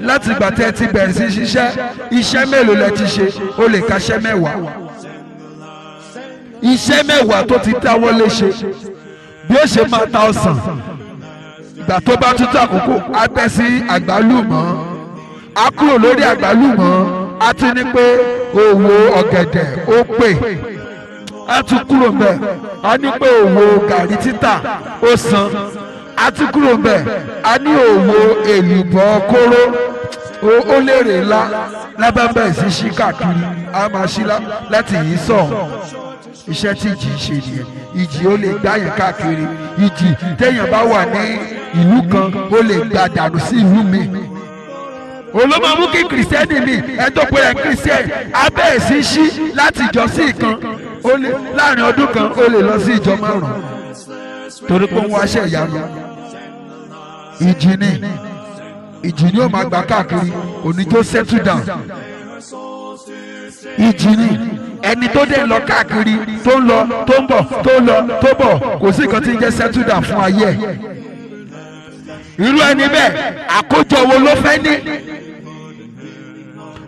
láti ìgbà tẹ́ ti bẹ̀rẹ̀ sí ṣiṣẹ́ iṣẹ́ mélòó lẹ ti ṣe ó lè ka iṣẹ́ mẹ́wàá tó ti dáwọ́ lé ṣe bí ó ṣe máa ta ọsàn ìgbà tó bá tún tó àkókò á bẹ́ sí àgbálùmọ́ á kúrò lórí àgbálùmọ́ á tún ní pé òwò ọ̀gẹ̀dẹ̀ ó pè á tún kúrò mbẹ̀ á ní pé òwò gàrí títà ó san á tún kúrò mbẹ̀ á ní òwò èlùbọ́ kóró ó lérè ńlá lábẹ́bẹ́ sí ṣí káàkiri á máa ṣí láti yìí sọ̀hún iṣẹ́ tí ìjì ń ṣe nìyẹn ìjì ó lè gbáyàn káàkiri ìjì téèyàn bá wà ní ìlú kan ó lè gba dànù sí ìlú mi olómọ mú kí kìrìsìtẹ́nì mi ẹjọ́ pé ẹ̀ kìrìsìtẹ́nì abẹ́ ẹ̀sìn ṣí láti ìjọ sí ìkan láàrin ọdún kan ó lè lọ sí ìjọ 5 torí pé wọ́n wáṣẹ́ ìyanu. ìjì ni ó máa gbà káàkiri òní tó settle down. ìjì ni ẹni tó dé lọ káàkiri tó ń lọ tó ń bọ̀ tó ń lọ tó bọ̀ kò sí nǹkan tí ń jẹ́ settle down fún ayé ẹ̀. irú ẹni bẹ́ẹ̀ àkójọ wo ló fẹ́ ní?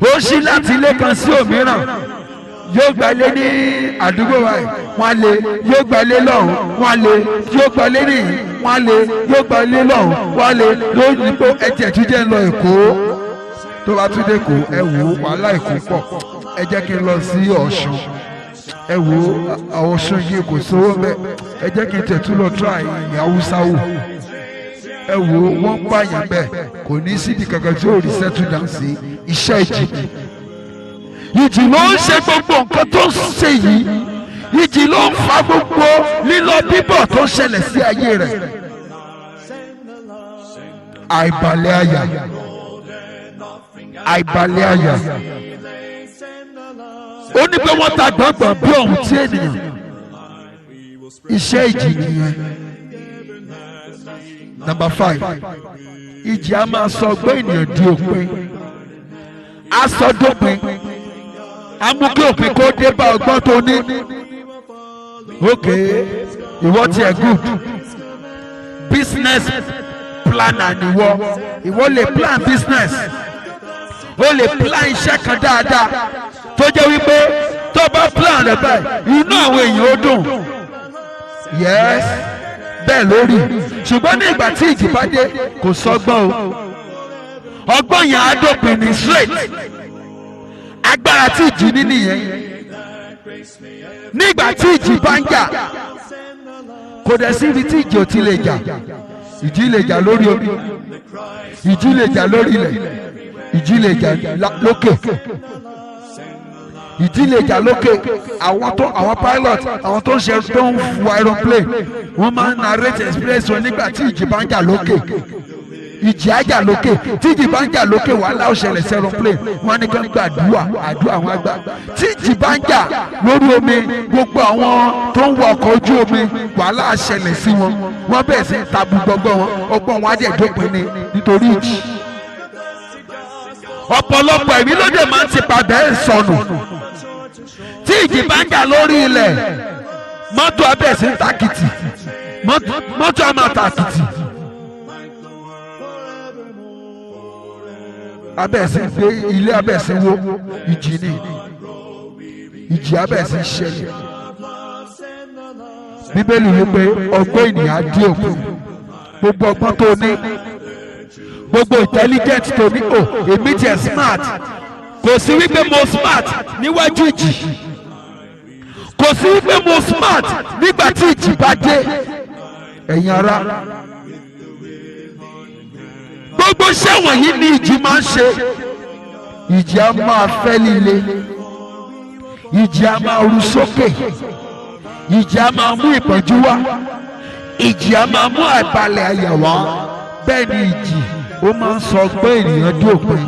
ó ṣí láti ilé kan sí òmíràn, yóò gbalé ní àdúgbò wa wọ́n lé, yóò gbalé lọ́hùn wọ́n lé, yóò gbalé nìyí wọ́n lé, yóò gbalé lọ́hùn wọ́n lé, lórí pé ẹ̀jẹ̀ tún jẹ́ ń lọ Èkó. tó bá tún dé Èkó ẹ wò ó wàhálà Èkó pọ̀, ẹ jẹ́ kí n lọ sí Ọ̀ṣun, ẹ wò ó Ọ̀ṣun yìí kò sówó mẹ́, ẹ jẹ́ kí n tẹ̀ tún lọ try ìyá Haúsá wò, ẹ wò ó wọ́n pààyàn bẹ́ẹ̀ kò ní síbi kankan tí ó rí settle down sí iṣẹ́ ìjì. ìjì ló ń ṣe gbogbo nǹkan tó ń ṣe yìí, ìjì ló ń fa gbogbo lílọ bíbọ̀ tó ń ṣẹlẹ̀ sí ayé rẹ̀. àìbalẹ̀ àyà, àìbalẹ̀ àyà. ó ní pé wọ́n ta gbọ̀ngbọ̀n bí ọ̀hún tí ènìyàn. iṣẹ́ ìjì nìyẹn. Number 5, ìjì a máa sọ ọgbẹ́ ènìyàn di òpin, a sọ dópin, a mú kí òpin kó dé bá ọgbọ́n tó ní. ok ìwọ tiẹ̀ good business planner nìwọ, ìwọ lè plan business, ó lè plan iṣẹ́ kan dáadáa tó jẹ́ wípé tó bá plan rẹ̀ báyìí inú àwọn èèyàn ó dùn. yes bẹ́ẹ̀ lórí, ṣùgbọ́n ní ìgbà tí ìjì bá dé kò sọ́gbọ́n o, ọgbọ́n yẹn á dópin ní straight. agbára tí ìjì ní nìyẹn. nígbà tí ìjì bá ń jà kò dẹ̀ sí ibi tí ìjì ò ti lè jà. ìjì lè jà lórí omi, ìjì lè jà lórí ilẹ̀, ìjì lè jà lókè, ìjì lè jà lókè. àwọn pilot, àwọn tó ń ṣe tó ń fu aeroplane, wọ́n máa ń narrate experience wọn nígbà tí ìjì bá ń jà lókè. ìjì á jà lókè, tí ìjì bá ń jà lókè wàhálà ó ṣẹlẹ̀ sí aeroplane, wọ́n ní kán gbàdúrà àwọn àgbà. tí ìjì bá ń jà lórí omi, gbogbo àwọn tó ń wọ ọkọ̀ ojú omi wàhálà á ṣẹlẹ̀ sí wọn, wọ́n bẹ̀rẹ̀ sí tabu gbọ́gbọ́n wọn, ọgbọ́n wọn á dẹ̀ dópin ní nítorí ìjì. ọ̀pọ̀lọpọ̀ ẹ̀mí ló dé máa ń ti padà ẹ̀ sọnù. tí ìjì bá ń jà lórí ilẹ̀, mọ́tò abẹ́ sí tàkìtì, mọ́tò á máa tàkìtì, abẹ́ sí gbé ilé, abẹ́ sí wó. ìjì ni ìjì abẹ́ sí ṣẹlẹ̀. bíbélì wípé ọgbọ́n ènìyàn á dí òpin. gbogbo ọgbọ́n tó ní, gbogbo intelligent tó ní, o èmi tiẹ̀ smart, kò sí wípé mo smart níwájú ìjì, kò sí wípé mo smart nígbà tí ìjì bá dé. ẹ̀yin ará, gbogbo iṣẹ́ wọ̀nyí ni ìjì máa ń ṣe. ìjì á máa fẹ́ líle, ìjì á máa ru sókè, ìjì á máa mú ìpọ́njú wá, ìjì á máa mú àìbalẹ̀ àyà wá. bẹ́ẹ̀ ni ìjì ó máa ń sọ pé ènìyàn dé òpin.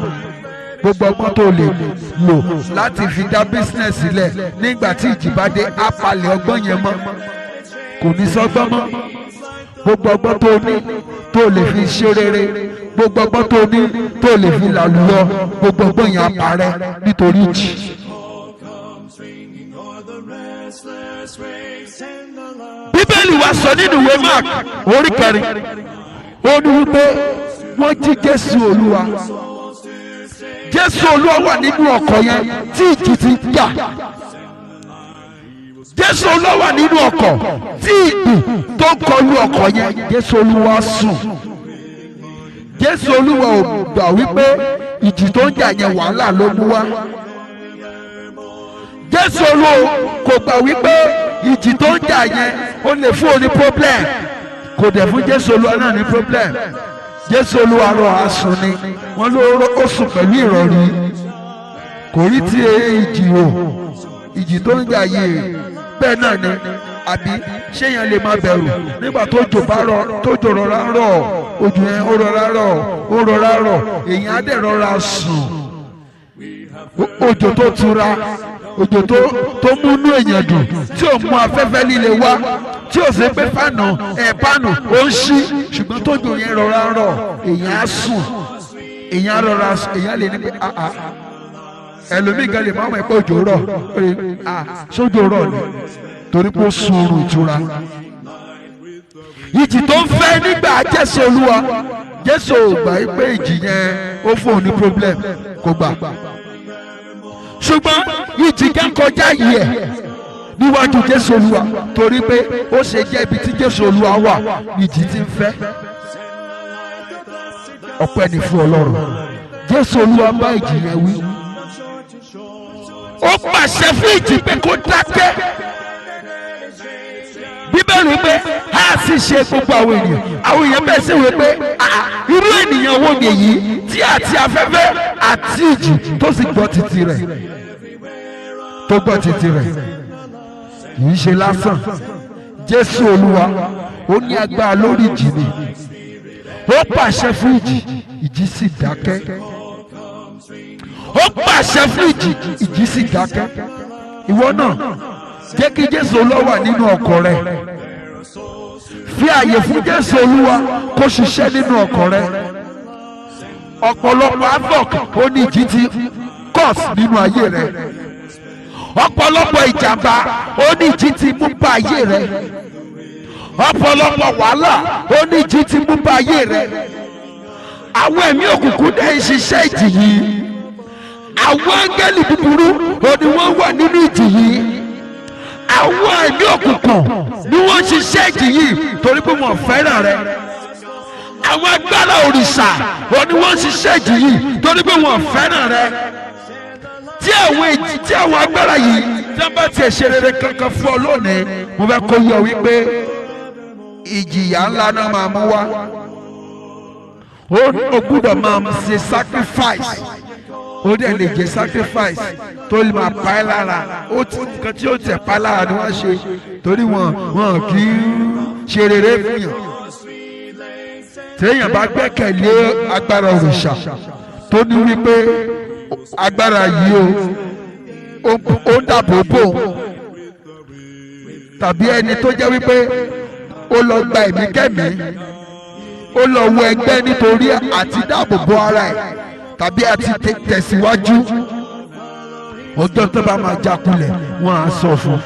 gbogbo ọgbọ́n tó lè lò láti fi dá business sílẹ̀ nígbà tí ìjì bá dé, á palẹ̀ ọgbọ́n yẹn mọ́, kò ní sọ́gbọ́n mọ́. gbogbo ọgbọ́n tó ní tó lè fi ṣe rere, gbogbo ọgbọ́n tó ní tó lè fi làlùyọ, gbogbo ọgbọ́n yẹn á parẹ́ nítorí ìjì. bíbélì wa sọ nínú ìwé Mark orí 4, ó ní wípé wọ́n jí Jésù Olúwa. Jésù Olúwa wà nínú ọkọ̀ yẹn tí ìjì ti ń jà. Jésù Olúwa wà nínú ọkọ̀ tí ìjì tó ń kọlu ọkọ̀ yẹn. Jésù Olúwa sùn. Jésù Olúwa ò gbà wípé ìjì tó ń jà yẹn wàhálà ló mú wá. Jésù Olúwa kò gbà wípé ìjì tó ń jà yẹn ó lè fún òní problem, kò dẹ̀ fún Jésù Olúwa náà ní problem. Jésù Olúwa rọ̀ á sùn ni, wọ́n ló ó sùn pẹ̀lú ìrọ̀rí, kò rí tí ìjì o, ìjì tó ń jà yìí bẹ́ẹ̀ náà ni àbí ṣé yẹn lè máa bẹ̀rù nígbà tó jò bá rọ̀ tó jò rọra rọ̀ òjò yẹn ó rọra rọ̀ èyàn á dẹ̀ rọra sùn òjò tó tura òjò tó múnú èèyàn dùn tí ò mú afẹ́fẹ́ líle wá tí ò sí pé fànà pánù ó ń ṣí ṣùgbọ́n tójò yẹn rọra rọ̀ èèyàn á sùn èèyàn á rọra èèyàn lè ní pé ẹlòmíì gan lè má mọ̀ pé òjò rọ̀ sójò rọ̀ ni torí pé ó sun oorun ìtura. Ìjì tó ń fẹ́ nígbà Jésù Olúwa Jésù ò gbà pé ìjì yẹn ó fún òun ní problem kò gbà ṣùgbọ́n ìjì kan kọjá yìí ẹ̀ níwájú Jésù Olúwa torí pé ó ṣe jẹ́ ibi tí Jésù Olúwa wà ìjì ti ń fẹ́. Ọpẹ́ ni fún Ọlọ́run. Jésù Olúwa bá ìjì yẹn wí ó pàṣẹ fún ìjì pé kó dákẹ́. Bíbélì pé a sì ṣe gbogbo àwọn èèyàn bẹ́ẹ̀ sì wí pé irú ènìyàn wo nìyí tí àti afẹ́fẹ́ àti ìjì tó sì gbọ́ títì rẹ̀ kì í ṣe lásán. Jésù Olúwa ó ní agbára lórí ìjì ni ó pàṣẹ fún ìjì sì dákẹ́. Ó pàṣẹ fún ìjì sì dákẹ́. Ìwọ náà jẹ́ kí Jésù Olúwa wà nínú ọkọ̀ rẹ. Fi àyè fún Jésù Olúwa kó ṣiṣẹ́ nínú ọkọ̀ rẹ. Ọ̀pọ̀lọpọ̀ havoc ó ní ìjì ti cause nínú ayé rẹ. Ọ̀pọ̀lọpọ̀ ìjàmbá ó ní ìjì ti mú bá ayé rẹ. Ọ̀pọ̀lọpọ̀ wàhálà ó ní ìjì ti mú bá ayé rẹ. Àwọn ẹ̀mí òkùnkùn dẹ̀ ń ṣiṣẹ́ ìjì yìí. Àwọn áńgẹ́lì búburú ó ní wọ́n wà nínú ìjì yìí. Àwọn ẹ̀mí òkùnkùn ni wọ́n ṣiṣẹ́ ìjì yìí torí pé wọ́n fẹ́ràn rẹ. Àwọn agbára òrìṣà ó ní wọ́n ṣiṣẹ́ ìjì yìí torí pé wọ́n fẹ́ràn rẹ. Tí àwọn agbára yìí tí wọ́n bá tiẹ̀ ṣe rere kankan fún ọ lónìí mo fẹ́ kó yọ wípé ìjìyà ńlá náà máa mú wá. Ó gbúdọ̀ máa ṣe sacrifice. Ó dẹ̀ lè jẹ́ sacrifice tó lè máa pa ẹ́ lára. Nǹkan tí ó tẹ̀ pa lára ni wọ́n ṣe torí wọn kì í ṣe rere fún yàn. Téèyàn bá gbẹ́kẹ̀lé agbára òrìṣà tó ní wípé agbára yìí ó dàbò bò tàbí ẹni tó jẹ́ wípé ó lọ gba ẹ̀mí kẹ́mí ó lọ wọ ẹgbẹ́ nítorí àti dáàbò bo ara ẹ̀ tàbí àti tẹ̀síwájú ọjọ́ tó bá máa jákulẹ̀ wọ́n á sọ fún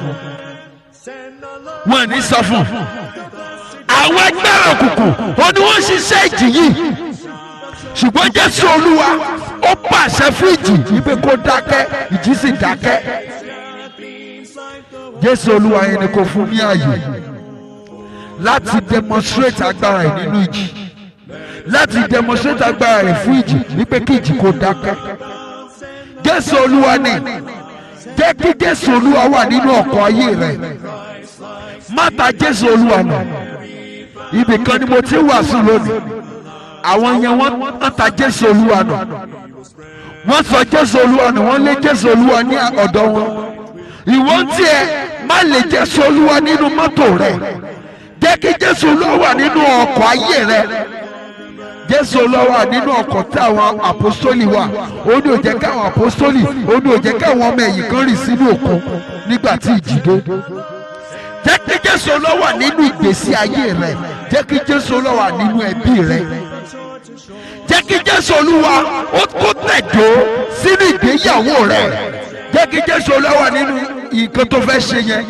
wọ́n ní sọ fún. Àwọn agbára òkùnkùn ó ní wọ́n ṣiṣẹ́ ìjì yìí ṣùgbọ́n Jésù Olúwa ó pàṣẹ fún ìjì wípé kó dákẹ́ ìjì sì dákẹ́. Jésù Olúwa yẹn ni kò fún ní ààyè láti demonstrate agbára ẹ̀ nínú ìjì láti demonstrate agbára ẹ̀ fún ìjì wípé kí ìjì kó dákẹ́. Jésù Olúwa ni jẹ́ kí Jésù Olúwa wà nínú ọkọ̀ ayé rẹ̀ má ta Jésù Olúwa nù. Ibì kan ni mo ti wàásù lónìí àwọn yẹn wọ́n ta Jésù Olúwa nù wọ́n sọ Jésù Olúwa nù wọ́n lé Jésù Olúwa ní ọ̀dọ̀ wọn. Ìwọ ń tiẹ̀ má lè Jésù Olúwa nínú mọ́tò rẹ̀ jẹ́ kí Jésù Olúwa wà nínú ọkọ̀ ayé rẹ̀. Jésù Olúwa wà nínú ọkọ̀ tí àwọn àpòstólì wà ó ní ó jẹ́ káwọn àpòstólì ó ní ó jẹ́ káwọn ọmọ ẹ̀yìn kan rì sínú òkun nígbà tí ìjì dé. Jẹ́ kí Jésù Olúwa wà nínú ìgbésí ayé rẹ̀ jẹ́ kí Jésù Olúwa wà nínú ẹbí rẹ̀ jẹ́ kí Jésù Olúwa ó kó tẹ̀dó sínú ìgbéyàwó rẹ̀ jẹ́ kí Jésù Olúwa wà nínú nǹkan tó fẹ́ ṣe yẹn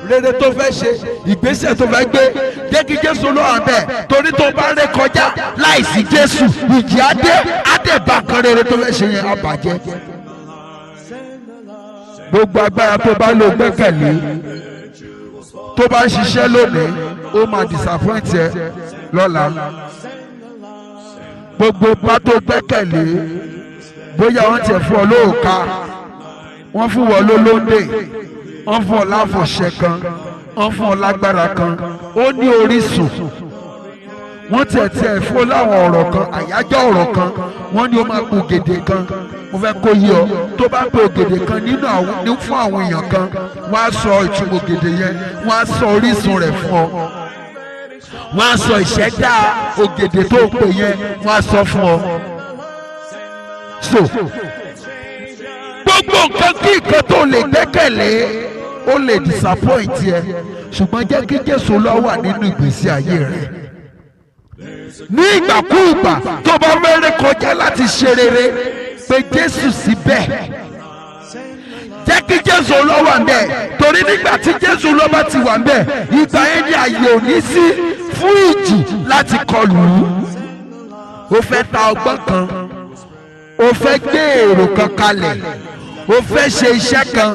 rere tó fẹ́ ṣe ìgbésẹ̀ tó fẹ́ gbé jẹ́ kí Jésù Olúwa bẹ̀ torí tó bá ré kọjá láìsí Jésù ìjì adé bá kan rere tó fẹ́ ṣe yẹn á bàjẹ́. Gbogbo agbára tó bá lò gbẹ́kẹ̀lé tó bá ń ṣiṣẹ́ lónìí ó máa disappoint ẹ lọ́la. Gbogbo bá tó gbẹ́kẹ̀lé bóyá wọ́n tiẹ̀ fún ọ lóòka wọ́n fún ọ lólóńdè wọ́n fún ọ láfọ̀ṣẹ kan wọ́n fún ọ lágbára kan ó ní orísun wọ́n tiẹ̀ fún ọ láwọn ọ̀rọ̀ kan àyájọ́ ọ̀rọ̀ kan wọ́n ní ó máa kú gèdè kan mo fẹ́ kó yí ọ tó bá pe ògèdè kan nínú fún àwọn èèyàn kan wọ́n á sọ ìtumọ̀ ògèdè yẹn wọ́n á sọ orísun rẹ̀ fún ọ wọ́n á sọ ìṣẹ̀dá ògèdè tó pè yẹn wọ́n á sọ fún ọ. so gbogbo nǹkan kí nǹkan tó lè gbẹ́kẹ̀lé ó lè disappoint yẹ ṣùgbọ́n jẹ́ kí Jésù lọ wà nínú ìgbésí ayé rẹ̀ ní ìgbàkúùgbà tó bá mẹ́rẹ̀ kọjá láti ṣe rere pé Jésù síbẹ̀ jẹ́ kí Jésù lọ wà ńbẹ̀ torí nígbà tí Jésù lọ bá ti wà ńbẹ̀ ìgbà yẹn ni àyè ò ní sí fún ìjì láti kọlù ú. ó fẹ́ ta ọgbọ́n kan ó fẹ́ gbé èrò kan kalẹ̀ ó fẹ́ ṣe iṣẹ́ kan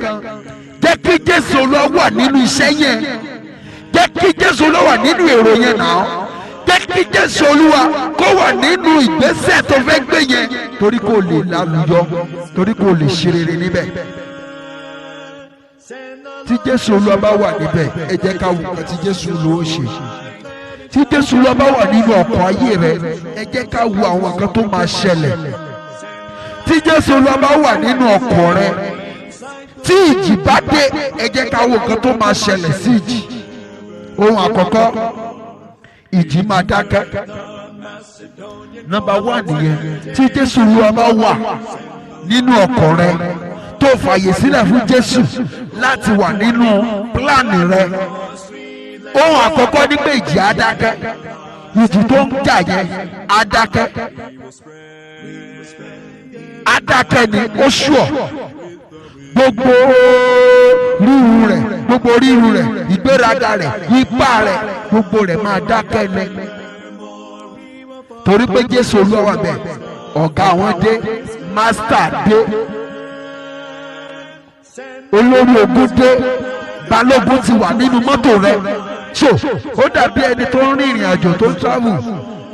jẹ́ kí Jésù lọ wà nínú iṣẹ́ yẹn jẹ́ kí Jésù lọ wà nínú èrò yẹn náà jẹ́ kí Jésù Olúwa kó wà nínú ìgbésẹ̀ tó fẹ́ gbé yẹn torí kò lè lálùyọ torí kò lè ṣe rere níbẹ̀. tí Jésù Olúwa bá wà níbẹ̀ ẹ jẹ́ ká wò nǹkan tí Jésù Olúwa ṣe. tí Jésù Olúwa bá wà nínú ọkàn ayé rẹ ẹ jẹ́ ká wo àwọn nǹkan tó máa ṣẹlẹ̀. tí Jésù Olúwa bá wà nínú ọkàn rẹ tí ìjì bá dé ẹ jẹ́ ká wo nǹkan tó máa ṣẹlẹ̀ sí ìjì. ohun àkọ́kọ́ ìjì máa dákẹ́. Number 1 nìyẹn tí Jésù Olúwa bá wà nínú ọkàn rẹ tó fàyè sílẹ̀ fún Jésù láti wà nínú pílánì rẹ ohun àkọ́kọ́ ní pé ìjì á dákẹ́ ìjì tó ń jà yẹn á dákẹ́ á dákẹ́ ni ó ṣùọ̀ gbogbo ríru rẹ̀ ìgbéraga rẹ̀ ipá rẹ̀ gbogbo rẹ̀ máa dákẹ́ ni torí pé Jésù Olúwa wà bẹ́ẹ̀ ọ̀gá àwọn dé mástà dé olórí ogun dé balógun ti wà nínú mọ́tò rẹ̀ so ó dàbí ẹni tó ń rin ìrìn àjò tó ń travel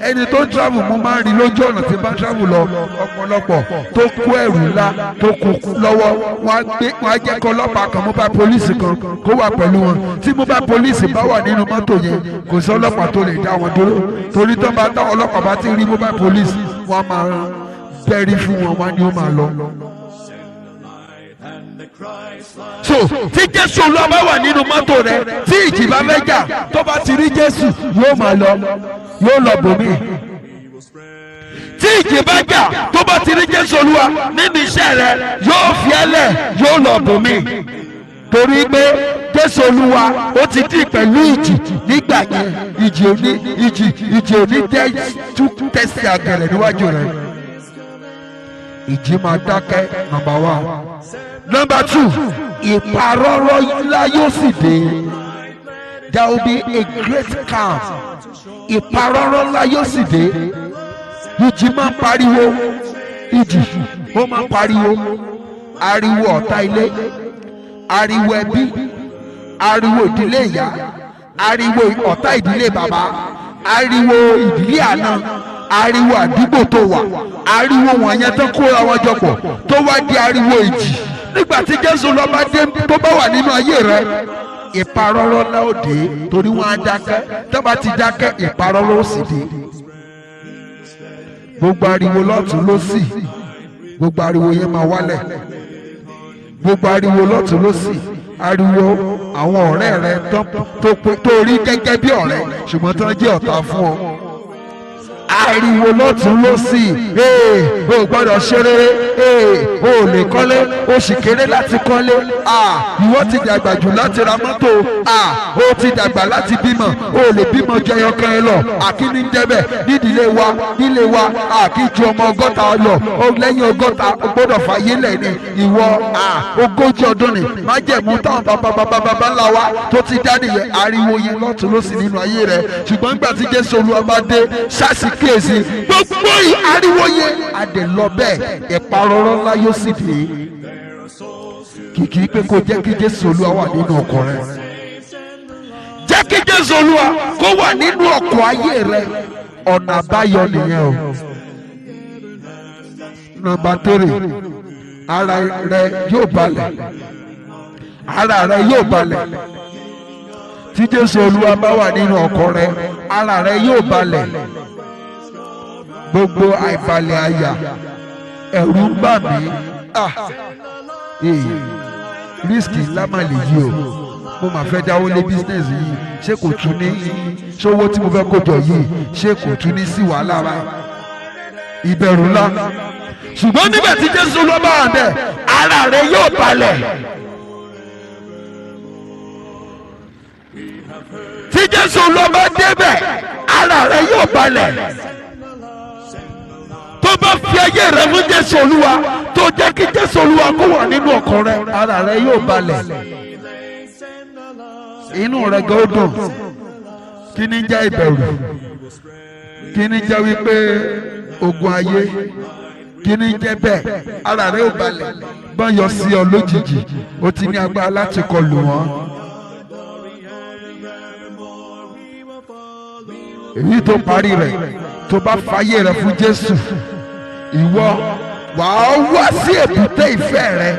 ẹni tó ń travel mo máa ń rí lójú ọ̀nà tí bá ń travel lọ ọ̀pọ̀lọpọ̀ tó kó ẹrù ńlá tó kó lọ́wọ́ wọ́n á jẹ́ kó ọlọ́pàá kan mobile police kan kó wà pẹ̀lú wọn tí mobile police bá wà nínú mọ́tò yẹn kò sí ọlọ́pàá tó lè dá wọn dúró torí tó bá dá ọlọ́pàá bá ti rí mobile police wọ́n á máa bẹ́rí fún wọn wá ní ó máa lọ. so tí Jésù Olúwa bá wà nínú mọ́tò rẹ tí ìjì bá fẹ́ jà tó bá ti rí Jésù yóò máa lọ yóò lọ bòmí. tí ìjì bá jà tó bá ti rí Jésù Olúwa nínú iṣẹ́ rẹ yóò fi ẹ́ lẹ̀ yóò lọ bòmí. torí pé Jésù Olúwa ó ti dì pẹ̀lú ìjì nígbà yẹn ìjì òní tẹ̀sí àgẹ̀rẹ̀ níwájú rẹ. ìjì máa dákẹ́ number 1. Number 2, ìparọ́rọ́ ńlá yóò sì dé. There will be a great calm. Ìparọ́rọ́ ńlá yóò sì dé. Ìjì máa ń pariwo. Ìjì ó máa ń pariwo. Ariwo ọ̀tá ilé. Ariwo ẹbí. Ariwo ìdílé ìyá. Ariwo ọ̀tá ìdílé bàbá. Ariwo ìdílé àná. Ariwo àdúgbò tó wà. Ariwo wọ̀nyẹn tó kóra wọn jọ pọ̀ tó wá di ariwo ìjì. Nígbà tí Jésù lọ bá dé tó bá wà nínú ayé rẹ ìparọ́rọ́ ńlá ó dé torí wọ́n á dákẹ́ tó bá ti dákẹ́ ìparọ́rọ́ ó sì dé. gbogbo ariwo lọ́tún lósì gbogbo ariwo yẹn máa wálẹ̀ gbogbo ariwo lọ́tún lósì ariwo àwọn ọ̀rẹ́ rẹ tó rí gẹ́gẹ́ bí ọ̀rẹ́ ṣùgbọ́n tó ń jẹ́ ọ̀tá fún ọ. ariwo lọ́tún lósì o gbọ́dọ̀ ṣe rere o lè kọ́lé o sì kéré láti kọ́lé ìwọ ti dàgbà jù láti ra mọ́tò o ti dàgbà láti bímọ o lè bímọ jẹyọ kan ẹ lọ àkíní ń jẹbẹ nídìílé wa nílé wa àkíjú ọmọ 60 lọ lẹ́yìn 60 o gbọ́dọ̀ fàyè lẹ̀ ní ìwọ 40 ọdún ni májẹ̀mú táwọn bàbá ńlá wa tó ti dá nìyẹn ariwo yẹn lọ́tún lósì nínú ayé rẹ ṣùgbọ́n nígbà tí Jésù Olúwa bá dé ṣáàṣì kíyèsí gbogbo ariwo yẹn adè lọ bẹ́ẹ̀ ìparọ́rọ́ ńlá yóò sì dé kìkì pé kó jẹ́ kí Jésù Olúwa wà nínú ọkàn rẹ jẹ́ kí Jésù Olúwa kó wà nínú ọkàn ayé rẹ ọ̀nà àbáyọ nìyẹn o. Number 3, ara rẹ yóò balẹ̀ ara rẹ yóò balẹ̀ tí Jésù Olúwa bá wà nínú ọkàn rẹ ara rẹ yóò balẹ̀ gbogbo àìbalẹ̀ àyà ẹ̀rù ń bà mí rísíkì ńlá mà lè yí o mo máa fẹ́ dáwọ́ lé bísínẹ́sì yìí ṣé kò tún ní ṣówó tí mo fẹ́ kó jọ yìí ṣé kò tún ní sí wàhálà rà ìbẹ̀rù ńlá ṣùgbọ́n nígbà tí Jésù ló bá wà bẹ́ẹ̀ ara rẹ̀ yóò balẹ̀ tí Jésù ló bá débẹ̀ ara rẹ̀ yóò balẹ̀ tó bá fi ayé rẹ̀ fún Jésù Olúwa tó jẹ́ kí Jésù Olúwa kó wà nínú ọkàn rẹ̀ ara rẹ̀ yóò balẹ̀ inú rẹ̀ gan ó dùn kí ni jẹ́ ìbẹ̀rù kí ni jẹ́ wípé ogun ayé kí ni jẹ́ bẹ́ẹ̀ ara rẹ̀ ò balẹ̀ bọ́n yọ sí ọ lójijì ó ti ní agbára láti kọlù wọ́n. èyí tó parí rẹ̀ tó bá fàyè rẹ̀ fún Jésù ìwọ wàá wá sí èbúté ìfẹ́ rẹ̀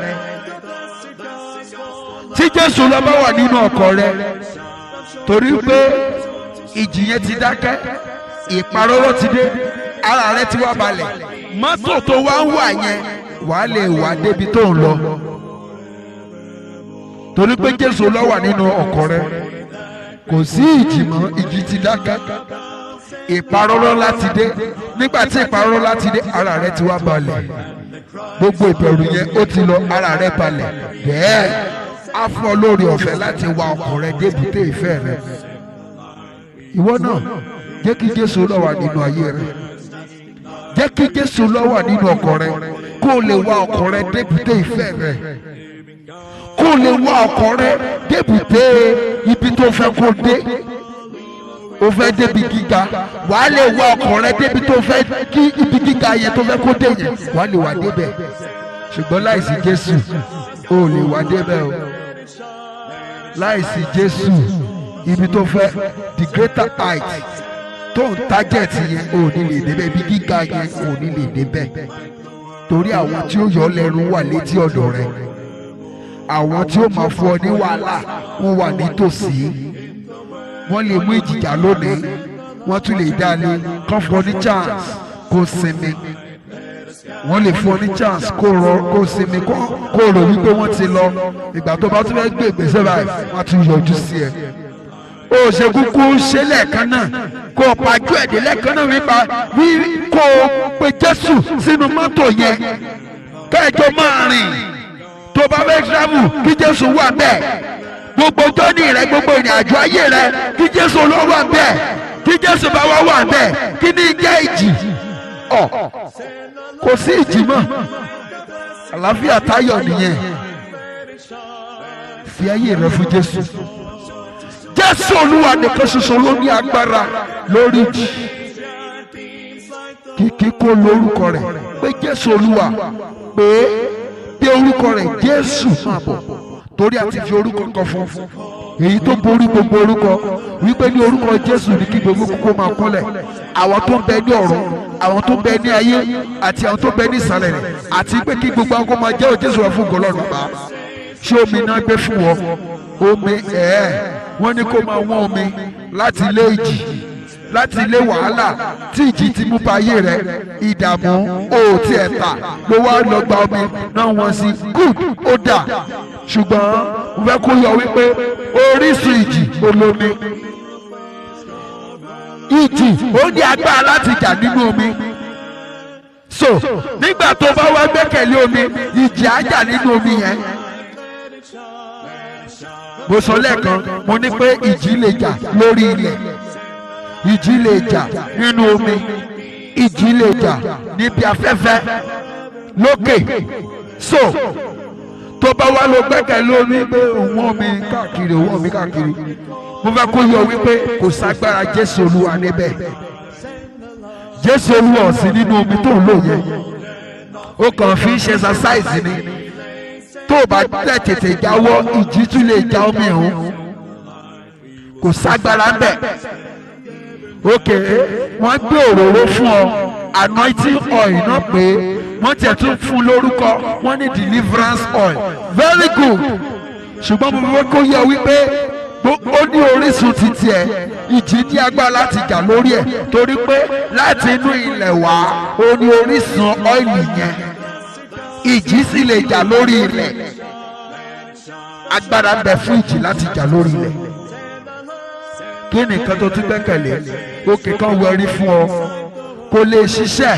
tí Jésù lọ bá wà nínú ọkàn rẹ̀ torí pé ìjì yẹn ti dákẹ́ ìparọ́rọ́ ti dé ara rẹ̀ ti wá balẹ̀ mọ́tò tó wá ń wà yẹn wàá lè wà débi tó ń lọ torí pé Jésù lọ wà nínú ọkàn rẹ̀ kò sí ìjì mọ́ ìjì ti dákẹ́ ìparọ́rọ́ láti dé nígbà tí ìparọ́rọ́ láti dé ara rẹ̀ ti wá balẹ̀ gbogbo ìbẹ̀rù yẹn ó ti lọ ara rẹ̀ balẹ̀ bẹ́ẹ̀ á fún ọ lórí ọ̀fẹ́ láti wá ọkàn rẹ̀ débùté ìfẹ́ rẹ̀ ìwọ náà jẹ́ kí Jésù lọ wà nínú ayé rẹ̀ jẹ́ kí Jésù lọ wà nínú ọkàn rẹ̀ kó o lè wá ọkàn rẹ̀ débùté ìfẹ́ rẹ̀ kó o lè wá ọkàn rẹ̀ débùté ibi tó fẹ́ kó dé o fẹ́ débi gíga wàá lè wá ọkàn rẹ̀ débi tó fẹ́ kí ibi gíga yẹn tó fẹ́ kó dé yẹn wàá lè wà débẹ̀ ṣùgbọ́n láìsí Jésù o lè wà débẹ̀ o láìsí Jésù ibi tó fẹ́ the greater height tó ń target yẹn o ní lè débẹ̀ ibi gíga yẹn o ní lè débẹ̀ torí àwọn tí ó yọ lẹ́nu wà létí ọ̀dọ̀ rẹ̀ àwọn tí ó máa fún ọ ní wàhálà wọ́n wà nítòsí wọ́n lè mú ìjìjà lónìí wọ́n tún lè dá ní kán fún ọ ní chance kó sinmi wọ́n lè fún ọ ní chance kó sinmi kó rò wípé wọ́n ti lọ ìgbà tó bá tún fẹ́ gbé ìgbésẹ̀ báyìí wọ́n á tún yọjú sí ẹ. ó ṣe kúkú ṣe lẹ́ẹ̀kan náà kó o pàjọ ẹ̀dẹ̀ lẹ́ẹ̀kan náà wípa kó o pe Jésù sínú mọ́tò yẹn kẹ́ẹ̀jọ máa rìn tó bá fẹ́ travel kí Jésù wà bẹ́ẹ̀ gbogbo jọ́ni rẹ gbogbo ìrìn àjò ayé rẹ kí Jésù ló wà bẹ́ẹ̀ kí Jésù bá wà bẹ́ẹ̀ kí ni jẹ́ ìjì kò sí ìjì mọ́ àlàáfíà táyọ̀ nìyẹn fi ayé rẹ fún Jésù Jésù Olúwa nìkan ṣoṣo ló ní agbára lórí ìjì kìkì kó lórúkọ rẹ̀ pé Jésù Olúwa pé bí orúkọ rẹ̀ Jésù máa bọ̀ torí àti fi orúkọ kan fún èyí tó borí gbogbo orúkọ wípé ní orúkọ Jésù ní kí gbogbo kókó máa kúnlẹ̀ àwọn tó ń bẹ ní ọ̀run àwọn tó ń bẹ ní ayé àti àwọn tó ń bẹ ní ìsàlẹ̀ rẹ̀ àti pé kí gbogbo àwọn kó máa jẹ́ Jésù wá fún gọlọ́run bá ṣé omi náà gbé fún wọn omi wọ́n ní kó máa wọ́n omi láti ilé ìjì láti ilé wàhálà tí ìjì ti mú bayé rẹ ìdààmú òòtí ẹ̀ta ló wá lọ gba omi náà wọ́n sí good ó dà ṣùgbọ́n mo fẹ́ kó yọ wípé orísun ìjì olómi ìjì ó ní agbára láti jà nínú omi so nígbà tó bá wá gbẹ́kẹ̀lé omi ìjì á jà nínú omi yẹn mo sọ lẹ́ẹ̀kan mo ní pé ìjì lè jà lórí ilẹ̀ ìjì lè jà nínú omi ìjì lè jà níbi afẹ́fẹ́ lókè so tó bá wá lọ gbẹ́kẹ̀lé omi pé òun omi káàkiri òun omi káàkiri mo fẹ́ kó yọ wípé kò ságbára Jésù Olúwa níbẹ̀ Jésù Olúwa ò sí nínú omi tó ń lò yẹn ó kàn fi ń ṣe exercise ni tó o bá tètè jáwọ́ ìjì tún lè já omi ọ̀hún kò ságbára ń bẹ̀ ok wọ́n gbé òróró fún ọ anointing oil náà pé wọ́n tiẹ̀ tún fún lórúkọ wọ́n ní deliverance oil very good ṣùgbọ́n mo fẹ́ kó yẹ wípé ó ní orísun títí ẹ̀ ìjì ní agbára láti jà lórí ẹ̀ torí pé láti inú ilẹ̀ wá ó ní orísun ọ́ìlì yẹn ìjì sì lè jà lórí ilẹ̀. Agbára ń bẹ fún ìjì láti jà lórí ilẹ̀. Kí ni nǹkan tó tún gbẹ́kẹ̀lé? Òkè kan wẹrí fún ọ kò lè ṣiṣẹ́.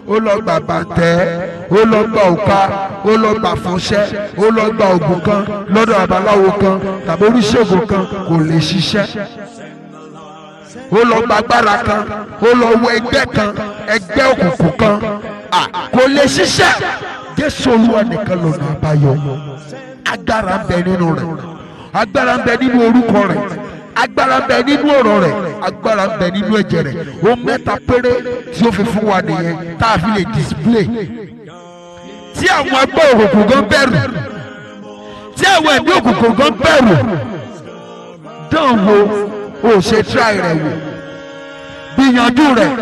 Ó lọ gba bàǹtẹ́, ó lọ gba òka, ó lọ gba fọnṣẹ́, ó lọ gba ògùn kan lọ́dọ̀ babaláwo kan tàbí oníṣègùn kan, kò lè ṣiṣẹ́. Ó lọ gba agbára kan, ó lọ wọ ẹgbẹ́ kan, ẹgbẹ́ òkùnkùn kan, kò lè ṣiṣẹ́. Jésù Olúwa nìkan lọ́nà àbáyọ. Agbára ń bẹ nínú rẹ̀, agbára ń bẹ nínú orúkọ rẹ̀, agbára ń bẹ nínú ọ̀rọ̀ rẹ̀, agbára ń bẹ nínú ẹ̀jẹ̀ rẹ̀. Ohun mẹ́ta péré tí ó fi fún wa nìyẹn tá a fi lè display. Tí àwọn ẹgbẹ́ òkùnkùn gan bẹ̀rù, tí àwọn ẹgbẹ́ òkùnkùn gan bẹ̀rù, dán wo o ṣe try rẹ̀ wò, gbìyànjú rẹ̀.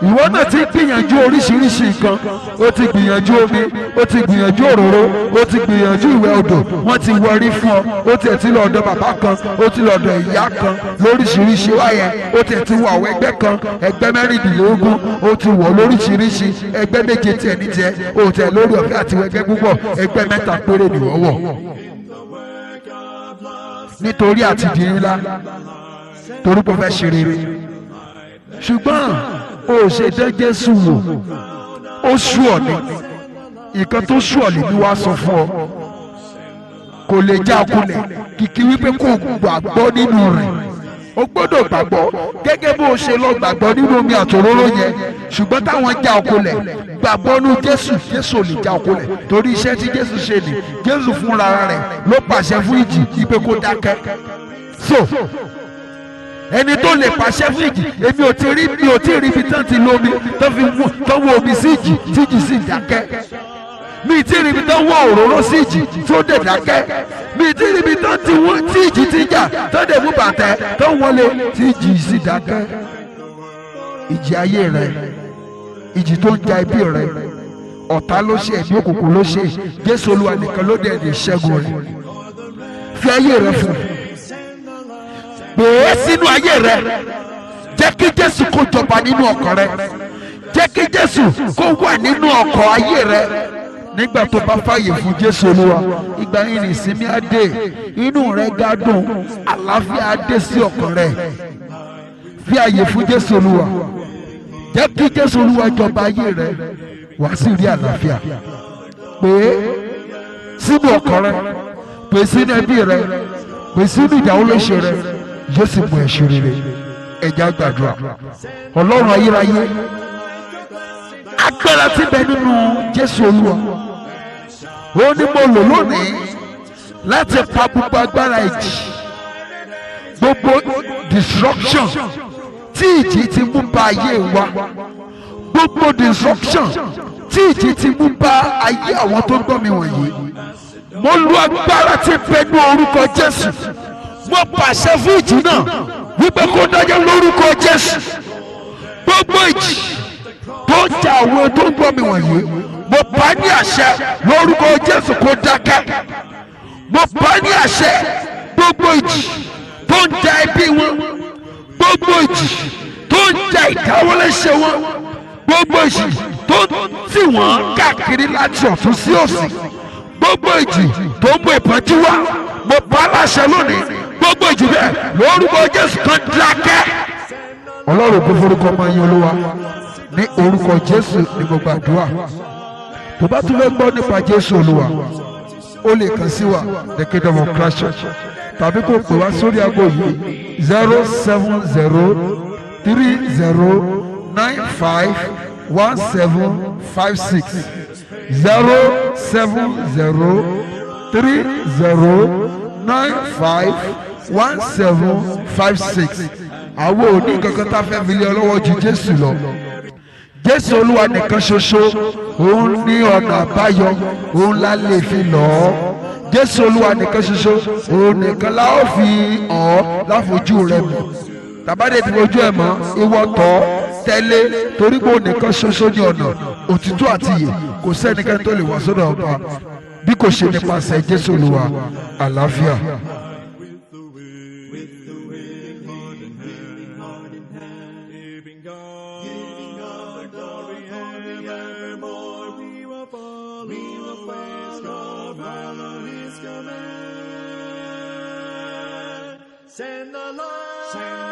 Ìwọ náà ti gbìyànjú oríṣiríṣi nǹkan. O ti gbìyànjú omi, o ti gbìyànjú òróró, o ti gbìyànjú ìwẹ̀ odò. Wọ́n ti wọrí fún ọ. O tiẹ̀ ti lọ ọ̀dọ̀ bàbá kan, o ti lọ ọ̀dọ̀ ìyá kan lóríṣiríṣi wáyẹn. O tiẹ̀ ti wọ àwọn ẹgbẹ́ kan, ẹgbẹ́ mẹ́rìndínlógún. O ti wọ̀ lóríṣiríṣi ẹgbẹ́ méje tiẹ̀ ní tiẹ̀. O tẹ̀ lórí ọ̀fẹ́ àti ẹgbẹ́ púpọ̀. Ẹgbẹ́ mẹ́ta péré ni wọ́n wọ̀. Nítorí àti di ńlá, torí pé o fẹ́ ṣe rere. Ṣùgbọ́n o ṣe dán Jésù wò, ó sú ọ ní nǹkan tó sú ọ lèmi wá sọ fún ọ. Kò lè já ọkulẹ̀ kìkì wípé kò gbàgbọ́ nínú rẹ̀. O gbọ́dọ̀ gbàgbọ́ gẹ́gẹ́ bó o ṣe lọ gbàgbọ́ nínú omi àtòróró yẹn. Ṣùgbọ́n táwọn já ọkulẹ̀, gbàgbọ́ nínú Jésù. Jésù ò lè já ọkulẹ̀ torí iṣẹ́ tí Jésù ṣe ni. Jésù fúnra rẹ̀ ló pàṣẹ fún ìjì wípé kó dákẹ́. So ẹni tó lè pàṣẹ fún ìjì, èmi ò tí ì rí ibi tán ti lómi tó fi wú tó wọ omi sí ìjì tí ìjì sì dákẹ́. Mi tí ì rí ibi tán wọ òróró sí ìjì tó dẹ̀ dákẹ́. Mi tí ì rí ibi tán ti wú tí ìjì ti jà tó dẹ̀ mú bàtẹ́ tó wọlé tí ìjì sì dákẹ́. Ìjì ayé rẹ, ìjì tó ń ja ẹbí rẹ, ọ̀tá ló ṣe, ẹ̀mí òkùnkùn ló ṣe. Jésù Olúwa nìkan ló dẹ̀ ní ìṣẹ́gun rẹ. Fi ayé rẹ fún un. Gbèé sínú ayé rẹ, jẹ́ kí Jésù kó jọba nínú ọkàn rẹ, jẹ́ kí Jésù kó wà nínú ọkàn ayé rẹ. Nígbà tó bá fàyè fún Jésù Olúwa, ìgbà yìí ní ìsinmi á dé, inú rẹ gádùn, àlàáfíà á dé sí ọkàn rẹ. Fi àyè fún Jésù Olúwa, jẹ́ kí Jésù Olúwa jọba ayé rẹ, wà á sì rí àlàáfíà. Gbèé sínú ọkàn rẹ, gbèé sínú ẹbí rẹ, gbèé sínú ìdáwó lóṣè rẹ. Yóò sì mú ẹ̀ṣẹ̀ rere. Ẹja gbàdúrà. Ọlọ́run ayérayé, agbára tí bẹ nínú Jésù Olúwa, ó ní mo lò lónìí láti pa gbogbo agbára ìjì, gbogbo destruction tí ìjì ti mú bá ayé wa, gbogbo destruction tí ìjì ti mú bá ayé àwọn tó gbọ́ mi wọ̀nyí. Mo lu agbára tí bẹ nínú orúkọ Jésù. Mo pàṣẹ fún ìjì náà wípé kó dájọ́ lórúkọ Jésù. Gbogbo ìjì tó ń jà àwọn tó ń gbọ́ mi wọ̀nyí, mo pa ní àṣẹ lórúkọ Jésù kó dákẹ́. Mo pa ní àṣẹ gbogbo ìjì tó ń jà ẹbí wọn, gbogbo ìjì tó ń jà ìdáwọ́léṣe wọn, gbogbo ìjì tó ń tì wọ́n káàkiri láti ọ̀tún sí òsì, gbogbo ìjì tó ń mú ìpọ́njú wá, mo pa láṣẹ lónìí. Gbogbo ìjì bẹ́ẹ̀ lórúkọ Jésù kan dákẹ́. Ọlọ́run kò forúkọ máa yan Olúwa ní orúkọ Jésù ní gbogbo àdúrà. Tó bá tún fẹ́ gbọ́ nípa Jésù Olúwa, ó lè kàn sí wa the Kingdom of Christ Church tàbí kó pè wá sórí aago yìí 07030951756 07030951756. Àwọn òní kankan tá a fẹ́ fi lé ọlọ́wọ́ ju Jésù lọ. Jésù Olúwa nìkan ṣoṣo, òun ní ọ̀nà àbáyọ, òun la lè fi lọ̀ ọ́. Jésù Olúwa nìkan ṣoṣo, òun nìkan la ó fi hàn láfojú rẹ̀ mọ̀. Tàbádé ti fojú ẹ̀ mọ́, ìwọ tọ̀ tẹ̀lé, torí pé òun nìkan ṣoṣo ní ọ̀nà òtítọ́ àti ìyè. Kò sẹ́nikẹ́ni tó lè wá sọ́dọ̀ ọba bí kò ṣe nípasẹ̀ Jésù Olúwa. Àlàáfíà. Giving God glory evermore, we will fall. Send the Lord.